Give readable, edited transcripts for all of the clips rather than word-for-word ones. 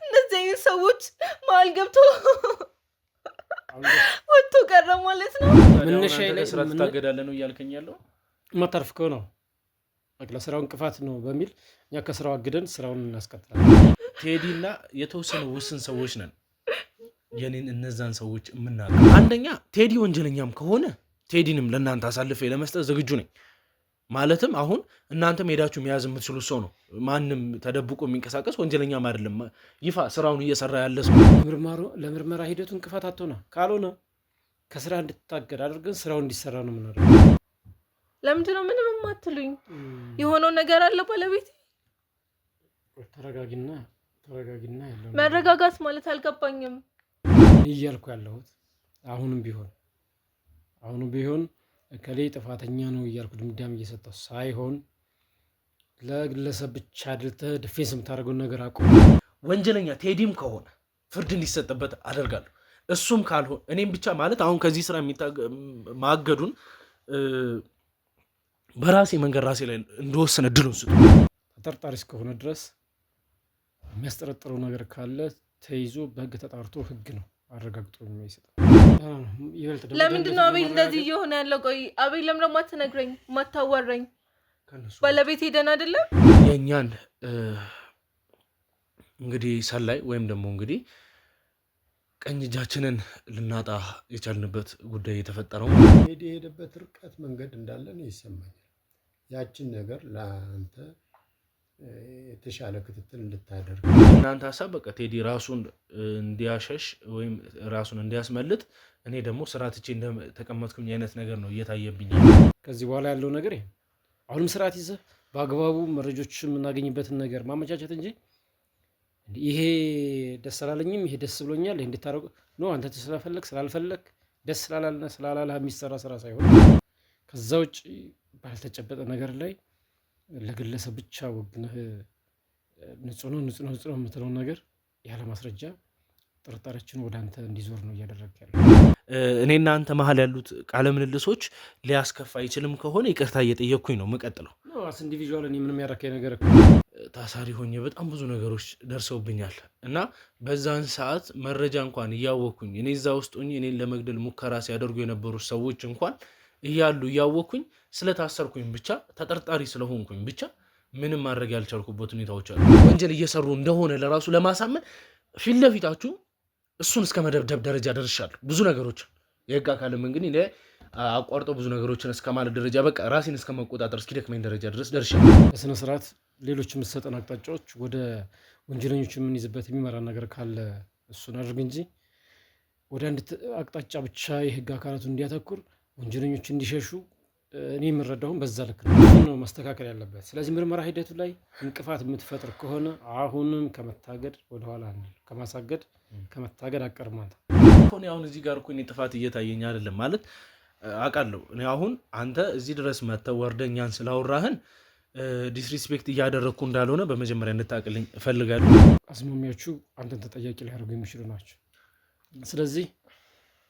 እነዚህ አይነት ሰዎች መሀል ገብቶ ወጥቶ ቀረ ማለት ነው። ምንሽ ላይ ስራ ተታገዳለ ነው እያልከኝ ያለው ማታርፍከ ነው አቅለ ስራው እንቅፋት ነው በሚል እኛ ከስራው አግደን ስራውን እናስቀጥላለን። ቴዲና የተወሰኑ ውስን ሰዎች ነን የኔን እነዛን ሰዎች ምናቀ አንደኛ ቴዲ ወንጀለኛም ከሆነ ቴዲንም ለእናንተ አሳልፌ ለመስጠት ዝግጁ ነኝ። ማለትም አሁን እናንተም ሄዳችሁ መያዝ የምትችሉ ሰው ነው። ማንም ተደብቆ የሚንቀሳቀስ ወንጀለኛም አይደለም። ይፋ ስራውን እየሰራ ያለ ሰው ለምርመራ ሂደቱ እንቅፋት አትሆና ካልሆነ ከስራ እንድትታገድ አድርገን ስራው እንዲሰራ ነው የምናደርገው። ለምንድነው ምንም የማትሉኝ? የሆነው ነገር አለ ባለቤት። ተረጋጊና ያለው መረጋጋት ማለት አልገባኝም እያልኩ ያለሁት አሁንም ቢሆን እከሌ ጥፋተኛ ነው እያልኩ ድምዳሜ እየሰጠሁ ሳይሆን ለግለሰብ ብቻ አድልተህ ዲፌንስ የምታደርገውን ነገር አቁም። ወንጀለኛ ቴዲም ከሆነ ፍርድ እንዲሰጥበት አደርጋለሁ። እሱም ካልሆነ እኔም ብቻ ማለት አሁን ከዚህ ስራ ማገዱን በራሴ መንገድ ራሴ ላይ እንደወሰነ እድሉን ስጡ። ተጠርጣሪ እስከሆነ ድረስ የሚያስጠረጥረው ነገር ካለ ተይዞ በህግ ተጣርቶ ህግ ነው አረጋግጦ የሚሰጠው። ለምንድነው አቤል እንደዚህ እየሆነ ያለው? ቆይ አቤል ለምን ደግሞ አትነግረኝ ማታወራኝ? ባለቤት ሄደን አይደለም የኛን እንግዲህ ሰላይ ወይም ደግሞ እንግዲህ ቀኝ እጃችንን ልናጣ የቻልንበት ጉዳይ የተፈጠረው ሄዲ ሄደበት ርቀት መንገድ እንዳለ ነው ይሰማኛል። ያችን ነገር ለአንተ የተሻለ ክትትል እንድታደርግ እናንተ ሐሳብ በቃ ቴዲ ራሱን እንዲያሸሽ ወይም ራሱን እንዲያስመልጥ እኔ ደግሞ ስርዓት እቺ እንደተቀመጥኩኝ አይነት ነገር ነው እየታየብኝ። ከዚህ በኋላ ያለው ነገር ይሄ አሁንም ስርዓት ይዘህ በአግባቡ መረጃዎችን የምናገኝበትን ነገር ማመቻቸት እንጂ ይሄ ደስ አላለኝም ይሄ ደስ ብሎኛል ይሄ እንድታረቁ ነው አንተ ስለፈለክ ስላልፈለክ ደስ ስላላለ የሚሰራ ስራ ሳይሆን ከዛ ውጭ ባልተጨበጠ ነገር ላይ ለግለሰብ ብቻ ወግነህ ንጹህ ነው የምትለው ነገር ያለ ማስረጃ ጥርጣሬችን ወደ አንተ እንዲዞር ነው እያደረግህ ያለው። እኔና አንተ መሀል ያሉት ቃለ ምልልሶች ሊያስከፋ አይችልም ከሆነ ይቅርታ እየጠየቅኩኝ ነው የምቀጥለው። አስ ኢንዲቪጁዋል እኔ ምንም ያረከኝ ነገር ታሳሪ ሆኜ በጣም ብዙ ነገሮች ደርሰውብኛል እና በዛን ሰዓት መረጃ እንኳን እያወቅኩኝ እኔ እዛ ውስጥ ሆኜ እኔን ለመግደል ሙከራ ሲያደርጉ የነበሩ ሰዎች እንኳን እያሉ እያወቅኩኝ ስለታሰርኩኝ ብቻ ተጠርጣሪ ስለሆንኩኝ ብቻ ምንም ማድረግ ያልቻልኩበት ሁኔታዎች አሉ። ወንጀል እየሰሩ እንደሆነ ለራሱ ለማሳመን ፊት ለፊታችሁ እሱን እስከ መደብደብ ደረጃ ደርሻለሁ። ብዙ ነገሮች የህግ አካልም እንግዲህ አቋርጦ ብዙ ነገሮችን እስከ ማለት ደረጃ በቃ ራሴን እስከ መቆጣጠር እስኪደክመኝ ደረጃ ድረስ ደርሻለሁ። በስነ ስርዓት ሌሎች የምትሰጠን አቅጣጫዎች ወደ ወንጀለኞች የምንይዝበት የሚመራ ነገር ካለ እሱን አድርግ እንጂ ወደ አንድ አቅጣጫ ብቻ የህግ አካላቱ እንዲያተኩር ወንጀለኞች እንዲሸሹ እኔ የምረዳውን በዛ ልክ ነው መስተካከል ያለበት። ስለዚህ ምርመራ ሂደቱ ላይ እንቅፋት የምትፈጥር ከሆነ አሁንም ከመታገድ ወደኋላ አንል፣ ከመታገድ አቀርማት። አሁን እዚህ ጋር እኮ እኔ ጥፋት እየታየኝ አይደለም ማለት አውቃለሁ። እኔ አሁን አንተ እዚህ ድረስ መተህ ወርደኛን ስላወራህን ዲስሪስፔክት እያደረግኩ እንዳልሆነ በመጀመሪያ እንድታቅልኝ እፈልጋለሁ። አስማሚያዎቹ አንተን ተጠያቂ ሊያደርጉ የሚችሉ ናቸው። ስለዚህ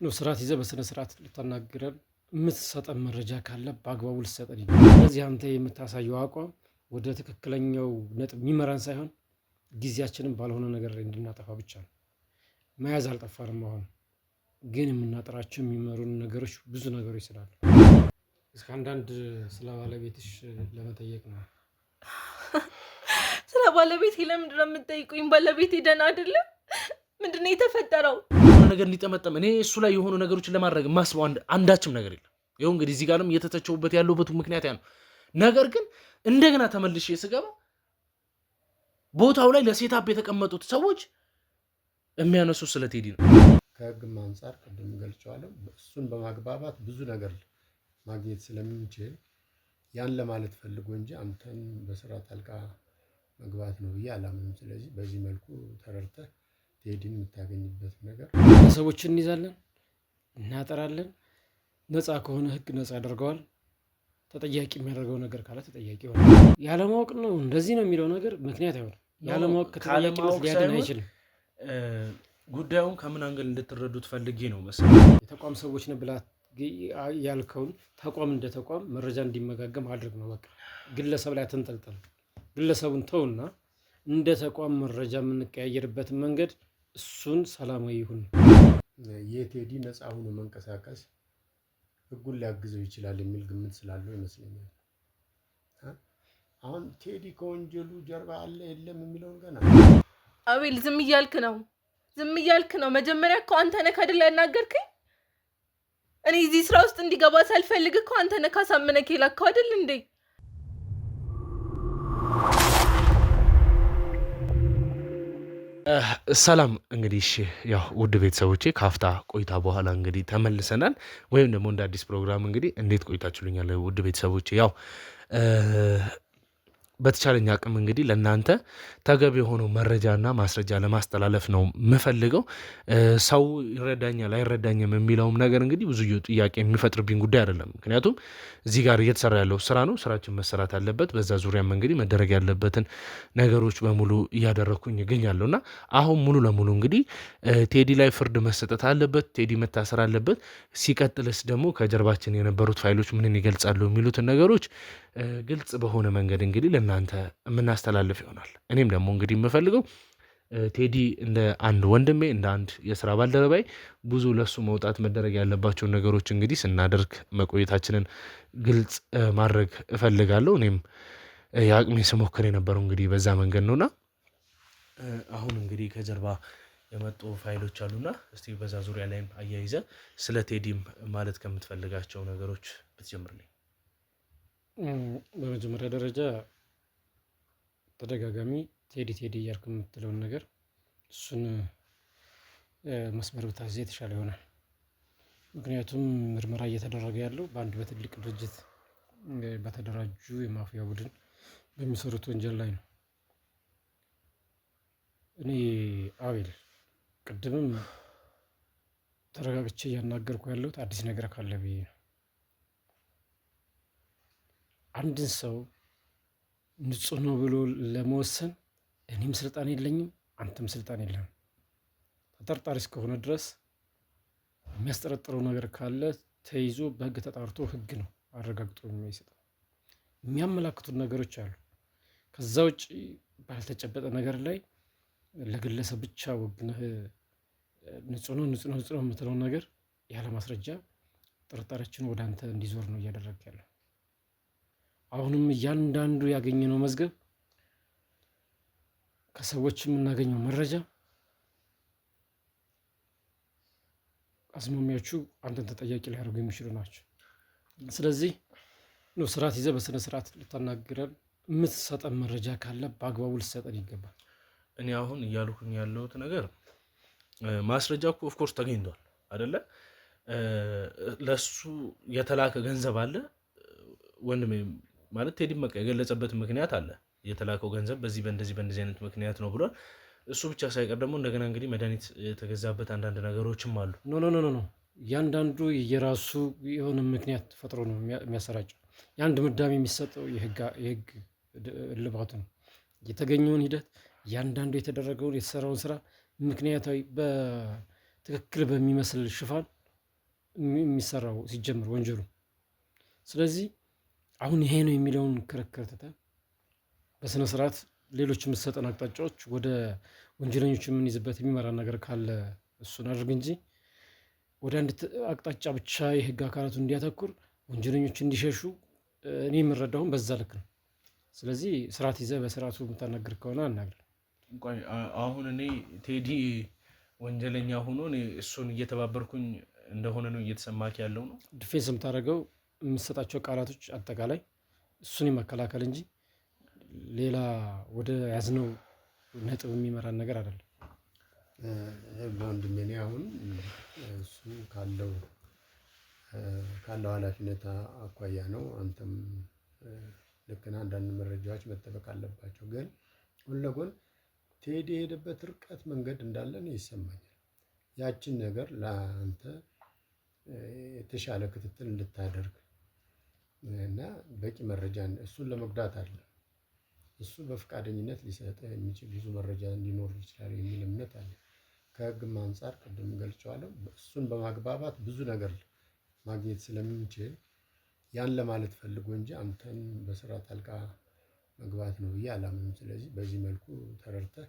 ነው ስርዓት ይዘህ በስነ ስርዓት ልታናግረን የምትሰጠን መረጃ ካለ በአግባቡ ልትሰጠን ይገባል። ስለዚህ አንተ የምታሳየው አቋም ወደ ትክክለኛው ነጥብ የሚመራን ሳይሆን ጊዜያችንን ባልሆነ ነገር ላይ እንድናጠፋ ብቻ ነው። መያዝ አልጠፋንም። አሁን ግን የምናጠራቸው የሚመሩን ነገሮች ብዙ ነገሮች ስላሉ እስከ አንዳንድ ስለ ባለቤትሽ ለመጠየቅ ነው። ስለ ባለቤቴ ለምንድን ነው የምትጠይቁኝ? ባለቤቴ ደህና አይደለም? ምንድን ነው የተፈጠረው? ነገር እንዲጠመጠም እኔ እሱ ላይ የሆኑ ነገሮችን ለማድረግ ማስበው አንዳችም ነገር የለም። ይኸው እንግዲህ እዚህ ጋርም እየተተቸውበት ያለበት ምክንያት ያ ነው። ነገር ግን እንደገና ተመልሼ ስገባ ቦታው ላይ ለሴታፕ የተቀመጡት ሰዎች የሚያነሱ ስለ ቴዲ ነው። ከህግም አንጻር ቅድም ገልጸዋለሁ። እሱን በማግባባት ብዙ ነገር ማግኘት ስለምንችል ያን ለማለት ፈልጎ እንጂ አንተን በስራ ጣልቃ መግባት ነው ብዬ አላምንም። ስለዚህ በዚህ መልኩ ተረድተህ ቴዲን የምታገኝበት ነገር ሰዎችን እንይዛለን፣ እናጠራለን። ነፃ ከሆነ ህግ ነፃ ያደርገዋል። ተጠያቂ የሚያደርገው ነገር ካለ ተጠያቂ ይሆናል። ያለማወቅ ነው እንደዚህ ነው የሚለው ነገር ምክንያት አይሆንም። ያለማወቅ ከተጠያቂነት ሊያድን አይችልም። ጉዳዩን ከምን አንገል እንድትረዱት ፈልጌ ነው መሰለኝ። የተቋም ሰዎች ነው ብላ ያልከውን ተቋም እንደ ተቋም መረጃ እንዲመጋገም አድርግ ነው በቃ። ግለሰብ ላይ አትንጠልጠል። ግለሰቡን ተውና እንደ ተቋም መረጃ የምንቀያየርበትን መንገድ እሱን ሰላማዊ ይሁን። የቴዲ ነፃ ሆኖ መንቀሳቀስ ህጉን ሊያግዘው ይችላል የሚል ግምት ስላለው ይመስለኛል። አሁን ቴዲ ከወንጀሉ ጀርባ አለ የለም የሚለውን ገና አቤል ዝም እያልክ ነው። መጀመሪያ እኮ አንተ ነህ አይደል ያናገርከኝ? እኔ እዚህ ስራ ውስጥ እንዲገባ ሳልፈልግ እኮ አንተ ነህ ካሳመነክ የላከው አይደል እንዴ? ሰላም እንግዲህ ያው ውድ ቤተሰቦቼ ካፍታ ቆይታ በኋላ እንግዲህ ተመልሰናል። ወይም ደግሞ እንደ አዲስ ፕሮግራም እንግዲህ እንዴት ቆይታችሁልኛል ውድ ቤተሰቦቼ? ያው በተቻለኝ አቅም እንግዲህ ለእናንተ ተገቢ የሆነው መረጃና ማስረጃ ለማስተላለፍ ነው የምፈልገው። ሰው ይረዳኛል አይረዳኝም የሚለውም ነገር እንግዲህ ብዙ ጥያቄ የሚፈጥርብኝ ጉዳይ አይደለም። ምክንያቱም እዚህ ጋር እየተሰራ ያለው ስራ ነው፣ ስራችን መሰራት አለበት። በዛ ዙሪያም እንግዲህ መደረግ ያለበትን ነገሮች በሙሉ እያደረግኩኝ ይገኛለሁ እና አሁን ሙሉ ለሙሉ እንግዲህ ቴዲ ላይ ፍርድ መሰጠት አለበት፣ ቴዲ መታሰር አለበት። ሲቀጥልስ ደግሞ ከጀርባችን የነበሩት ፋይሎች ምንን ይገልጻሉ የሚሉትን ነገሮች ግልጽ በሆነ መንገድ እንግዲህ ለእናንተ የምናስተላልፍ ይሆናል። እኔም ደግሞ እንግዲህ የምፈልገው ቴዲ እንደ አንድ ወንድሜ እንደ አንድ የስራ ባልደረባይ ብዙ ለሱ መውጣት መደረግ ያለባቸውን ነገሮች እንግዲህ ስናደርግ መቆየታችንን ግልጽ ማድረግ እፈልጋለሁ። እኔም የአቅሜ ስሞክር የነበረው እንግዲህ በዛ መንገድ ነውና አሁን እንግዲህ ከጀርባ የመጡ ፋይሎች አሉና እስቲ በዛ ዙሪያ ላይም አያይዘ ስለ ቴዲም ማለት ከምትፈልጋቸው ነገሮች ብትጀምርልኝ። በመጀመሪያ ደረጃ ተደጋጋሚ ቴዲ እያልክ የምትለውን ነገር እሱን መስመር ብታዘዝ የተሻለ ይሆናል። ምክንያቱም ምርመራ እየተደረገ ያለው በአንድ በትልቅ ድርጅት በተደራጁ የማፊያ ቡድን በሚሰሩት ወንጀል ላይ ነው። እኔ አቤል ቅድምም ተረጋግቼ እያናገርኩ ያለሁት አዲስ ነገር ካለ ብዬ ነው። አንድን ሰው ንጹህ ነው ብሎ ለመወሰን እኔም ስልጣን የለኝም፣ አንተም ስልጣን የለህም። ተጠርጣሪ እስከሆነ ድረስ የሚያስጠረጥረው ነገር ካለ ተይዞ በህግ ተጣርቶ ህግ ነው አረጋግጦ የሚሰጠው። የሚያመላክቱት ነገሮች አሉ። ከዛ ውጭ ባልተጨበጠ ነገር ላይ ለግለሰብ ብቻ ወግነህ ንጹህ ነው የምትለውን ነገር ያለ ማስረጃ ጥርጣሬችን ወደ አንተ እንዲዞር ነው እያደረግ ያለው። አሁንም እያንዳንዱ ያገኘነው መዝገብ ከሰዎች የምናገኘው መረጃ አስማሚያዎቹ አንተን ተጠያቂ ሊያደርጉ የሚችሉ ናቸው። ስለዚህ ነው ስርዓት ይዘህ በስነ ስርዓት ልታናግረን፣ የምትሰጠን መረጃ ካለ በአግባቡ ልትሰጠን ይገባል። እኔ አሁን እያልኩኝ ያለሁት ነገር ማስረጃ እኮ ኦፍኮርስ ተገኝቷል አይደለ? ለሱ የተላከ ገንዘብ አለ ወንድሜ ማለት ቴዲ በቃ የገለጸበት ምክንያት አለ። የተላከው ገንዘብ በዚህ በእንደዚህ አይነት ምክንያት ነው ብሏል። እሱ ብቻ ሳይቀር ደግሞ እንደገና እንግዲህ መድኃኒት የተገዛበት አንዳንድ ነገሮችም አሉ። ኖ እያንዳንዱ የራሱ የሆነ ምክንያት ፈጥሮ ነው የሚያሰራጨው። የአንድ ምዳሜ የሚሰጠው የህግ እልባቱ ነው። የተገኘውን ሂደት እያንዳንዱ የተደረገውን የተሰራውን ስራ ምክንያታዊ በትክክል በሚመስል ሽፋን የሚሰራው ሲጀምር ወንጀሉ። ስለዚህ አሁን ይሄ ነው የሚለውን ክርክር ትተህ በስነ ስርዓት ሌሎች የምትሰጠን አቅጣጫዎች ወደ ወንጀለኞች የምንይዝበት የሚመራን ነገር ካለ እሱን አድርግ እንጂ ወደ አንድ አቅጣጫ ብቻ የህግ አካላቱ እንዲያተኩር ወንጀለኞች እንዲሸሹ እኔ የምረዳውን በዛ ልክ ነው። ስለዚህ ስርዓት ይዘህ በስርዓቱ የምታናግር ከሆነ አናግር። አሁን እኔ ቴዲ ወንጀለኛ ሆኖ እሱን እየተባበርኩኝ እንደሆነ ነው እየተሰማክ ያለው ነው። ዲፌንስ የምታደርገው የምትሰጣቸው ቃላቶች አጠቃላይ እሱን የመከላከል እንጂ ሌላ ወደ ያዝነው ነጥብ የሚመራን ነገር አይደለም። በወንድሜ እኔ አሁን እሱ ካለው ኃላፊነት አኳያ ነው። አንተም ልክ ነህ። አንዳንድ መረጃዎች መጠበቅ አለባቸው። ግን ጎን ለጎን ቴዲ የሄደበት ርቀት መንገድ እንዳለ ነው ይሰማኛል። ያችን ነገር ለአንተ የተሻለ ክትትል እንድታደርግ እና በቂ መረጃ እሱን ለመጉዳት አለ እሱ በፈቃደኝነት ሊሰጥ የሚችል ብዙ መረጃ ሊኖር ይችላል የሚል እምነት አለ። ከህግም አንጻር ቅድም ገልጸዋለሁ። እሱን በማግባባት ብዙ ነገር ማግኘት ስለምንችል ያን ለማለት ፈልጎ እንጂ አንተን በስራ ጣልቃ መግባት ነው ብዬ አላምንም። ስለዚህ በዚህ መልኩ ተረድተህ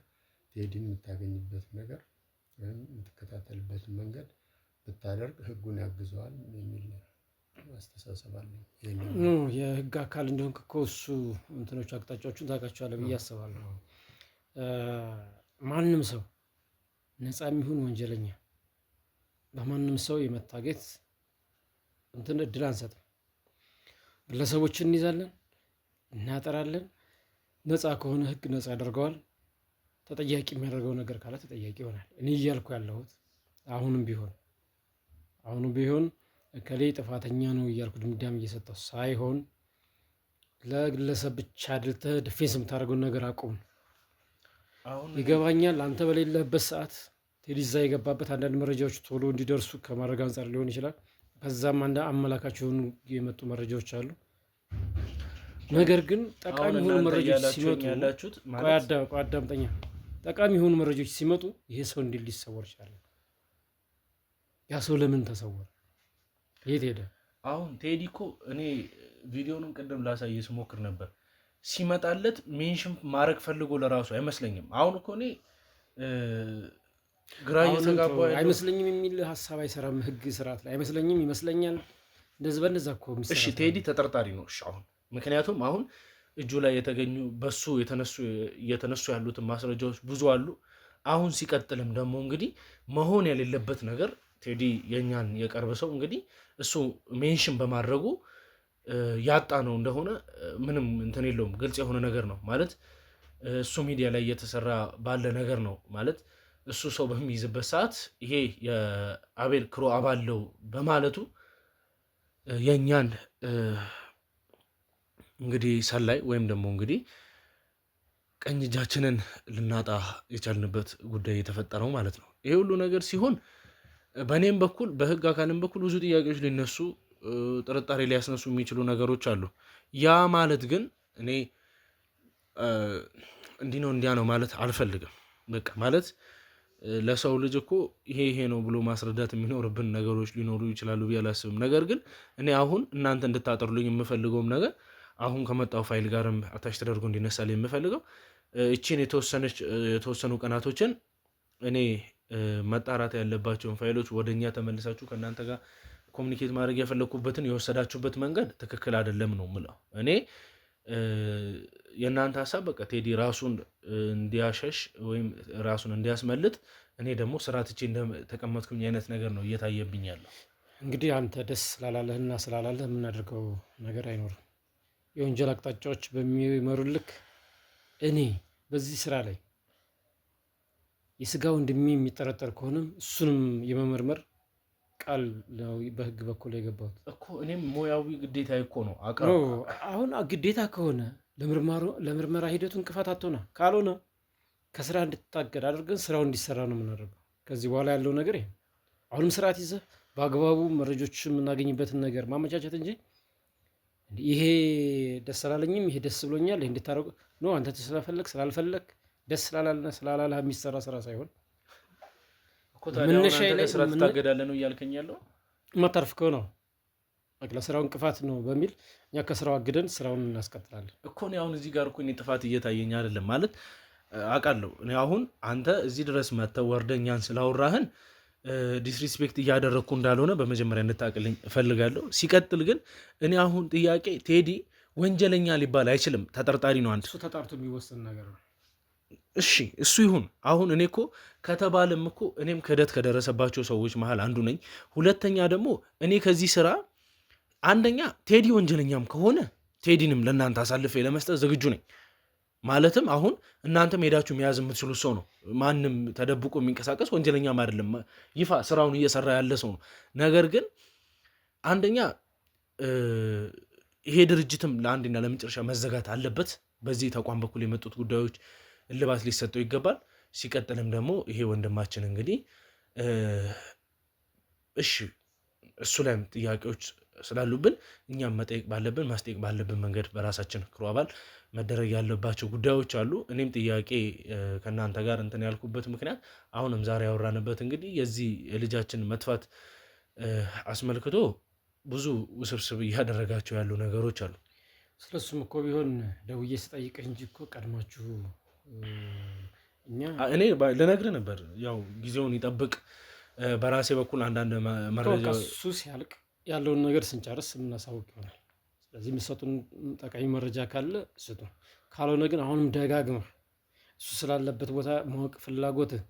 ቴዲን የምታገኝበት ነገር ወይም የምትከታተልበትን መንገድ ብታደርግ ህጉን ያግዘዋል የሚል አስተሳሰብ አለኝ። የህግ አካል እንደሆንክ እኮ እሱ እንትኖች አቅጣጫዎቹን ታውቃቸዋለህ ብዬ አስባለሁ። ማንም ሰው ነፃ የሚሆን ወንጀለኛ በማንም ሰው የመታገት እንትን እድል አንሰጥም። ግለሰቦችን እንይዛለን፣ እናጠራለን። ነፃ ከሆነ ህግ ነፃ ያደርገዋል። ተጠያቂ የሚያደርገው ነገር ካለ ተጠያቂ ይሆናል። እኔ እያልኩ ያለሁት አሁንም ቢሆን እከሌ ጥፋተኛ ነው እያልኩ ድምዳሜ እየሰጠሁ ሳይሆን ለግለሰብ ብቻ አድልተህ ዲፌንስ የምታደርገውን ነገር አቁም። ይገባኛል። አንተ በሌለህበት ሰዓት ቴዲ እዛ የገባበት አንዳንድ መረጃዎች ቶሎ እንዲደርሱ ከማድረግ አንጻር ሊሆን ይችላል። ከዛም አንድ አመላካች የሆኑ የመጡ መረጃዎች አሉ። ነገር ግን ጠቃሚ የሆኑ መረጃዎች ሲመጡ አዳምጠኛ፣ ጠቃሚ የሆኑ መረጃዎች ሲመጡ ይሄ ሰው እንዲህ ሊሰወር ይችላል። ያ ሰው ለምን ተሰወረ? የት ሄደ? አሁን ቴዲ እኮ እኔ ቪዲዮንም ቅድም ላሳየ ስሞክር ነበር። ሲመጣለት ሜንሽን ማድረግ ፈልጎ ለራሱ አይመስለኝም። አሁን እኮ እኔ ግራ እየተጋባ አይመስለኝም የሚል ሀሳብ አይሰራም። ህግ ስርዓት ላይ አይመስለኝም ይመስለኛል። እንደዚህ በነዛ እኮ እሺ፣ ቴዲ ተጠርጣሪ ነው። እሺ፣ አሁን ምክንያቱም አሁን እጁ ላይ የተገኙ በሱ እየተነሱ ያሉትን ማስረጃዎች ብዙ አሉ። አሁን ሲቀጥልም ደግሞ እንግዲህ መሆን የሌለበት ነገር ቴዲ የኛን የቀርብ ሰው እንግዲህ እሱ ሜንሽን በማድረጉ ያጣ ነው እንደሆነ ምንም እንትን የለውም። ግልጽ የሆነ ነገር ነው ማለት እሱ ሚዲያ ላይ እየተሰራ ባለ ነገር ነው ማለት እሱ ሰው በሚይዝበት ሰዓት ይሄ የአቤል ክሮ አባለው በማለቱ የኛን እንግዲህ ሰላይ ወይም ደግሞ እንግዲህ ቀኝ እጃችንን ልናጣ የቻልንበት ጉዳይ የተፈጠረው ማለት ነው። ይሄ ሁሉ ነገር ሲሆን በእኔም በኩል በህግ አካልም በኩል ብዙ ጥያቄዎች ሊነሱ ጥርጣሬ ሊያስነሱ የሚችሉ ነገሮች አሉ። ያ ማለት ግን እኔ እንዲህ ነው እንዲያ ነው ማለት አልፈልግም። በቃ ማለት ለሰው ልጅ እኮ ይሄ ነው ብሎ ማስረዳት የሚኖርብን ነገሮች ሊኖሩ ይችላሉ ብዬ አላስብም። ነገር ግን እኔ አሁን እናንተ እንድታጠሩልኝ የምፈልገውም ነገር አሁን ከመጣው ፋይል ጋርም አታች ተደርጎ እንዲነሳል የምፈልገው እቺን የተወሰኑ ቀናቶችን እኔ መጣራት ያለባቸውን ፋይሎች ወደኛ ተመልሳችሁ ከእናንተ ጋር ኮሚኒኬት ማድረግ የፈለግኩበትን የወሰዳችሁበት መንገድ ትክክል አይደለም ነው ምለው። እኔ የእናንተ ሀሳብ በቃ ቴዲ ራሱን እንዲያሸሽ ወይም ራሱን እንዲያስመልጥ፣ እኔ ደግሞ ስራትቼ እንደተቀመጥኩኝ አይነት ነገር ነው እየታየብኝ ያለው። እንግዲህ አንተ ደስ ስላላለህና ስላላለህ የምናደርገው ነገር አይኖርም። የወንጀል አቅጣጫዎች በሚመሩልክ እኔ በዚህ ስራ ላይ የስጋ ወንድሜ የሚጠረጠር ከሆነም እሱንም የመመርመር ቃል ነው በህግ በኩል የገባሁት እኮ። እኔም ሙያዊ ግዴታ እኮ ነው አሁን ግዴታ ከሆነ ለምርመራ ሂደቱ እንቅፋት አትሆና፣ ካልሆነ ከስራ እንድትታገድ አድርገን ስራው እንዲሰራ ነው የምናደርገው። ከዚህ በኋላ ያለው ነገር ይሄ አሁንም ስርዓት ይዘህ በአግባቡ መረጆች የምናገኝበትን ነገር ማመቻቸት እንጂ ይሄ ደስ አላለኝም ይሄ ደስ ብሎኛል ይሄ እንድታረጉ ነው አንተ ስለፈለግ ስላልፈለግ ደስ ስላላለህ የሚሰራ ስራ ሳይሆን መነሻ ላይ ስራ ትታገዳለህ ነው እያልከኝ ያለው። ማታርፍ ከሆነ ለስራው እንቅፋት ነው በሚል እኛ ከስራው አግደን ስራውን እናስቀጥላለን እኮ። እኔ አሁን እዚህ ጋር እኮ እኔ ጥፋት እየታየኝ አይደለም ማለት አውቃለሁ። እኔ አሁን አንተ እዚህ ድረስ መተህ ወርደኛን ስላወራህን ዲስሪስፔክት እያደረግኩ እንዳልሆነ በመጀመሪያ እንድታቅልኝ እፈልጋለሁ። ሲቀጥል ግን እኔ አሁን ጥያቄ ቴዲ ወንጀለኛ ሊባል አይችልም፣ ተጠርጣሪ ነው። አንድ እሱ ተጣርቶ የሚወሰን ነገር ነው። እሺ እሱ ይሁን። አሁን እኔ እኮ ከተባለም እኮ እኔም ክህደት ከደረሰባቸው ሰዎች መሀል አንዱ ነኝ። ሁለተኛ ደግሞ እኔ ከዚህ ስራ አንደኛ ቴዲ ወንጀለኛም ከሆነ ቴዲንም ለእናንተ አሳልፌ ለመስጠት ዝግጁ ነኝ። ማለትም አሁን እናንተም ሄዳችሁ መያዝ የምትችሉት ሰው ነው። ማንም ተደብቆ የሚንቀሳቀስ ወንጀለኛም አይደለም፣ ይፋ ስራውን እየሰራ ያለ ሰው ነው። ነገር ግን አንደኛ ይሄ ድርጅትም ለአንድና ለመጨረሻ መዘጋት አለበት። በዚህ ተቋም በኩል የመጡት ጉዳዮች እልባት ሊሰጠው ይገባል። ሲቀጥልም ደግሞ ይሄ ወንድማችን እንግዲህ እሺ እሱ ላይም ጥያቄዎች ስላሉብን እኛም መጠየቅ ባለብን ማስጠየቅ ባለብን መንገድ በራሳችን ክሩ አባል መደረግ ያለባቸው ጉዳዮች አሉ። እኔም ጥያቄ ከእናንተ ጋር እንትን ያልኩበት ምክንያት አሁንም ዛሬ ያወራንበት እንግዲህ የዚህ የልጃችን መጥፋት አስመልክቶ ብዙ ውስብስብ እያደረጋቸው ያሉ ነገሮች አሉ። ስለሱም እኮ ቢሆን ደውዬ ስጠይቅህ እንጂ እኮ ቀድማችሁ እኛ እኔ ልነግርህ ነበር። ያው ጊዜውን ይጠብቅ። በራሴ በኩል አንዳንድ መረጃ እሱ ሲያልቅ ያለውን ነገር ስንጨርስ የምናሳውቅ ይሆናል። ስለዚህ የምትሰጡን ጠቃሚ መረጃ ካለ ስጡ። ካልሆነ ግን አሁንም ደጋግመህ እሱ ስላለበት ቦታ ማወቅ ፍላጎትህ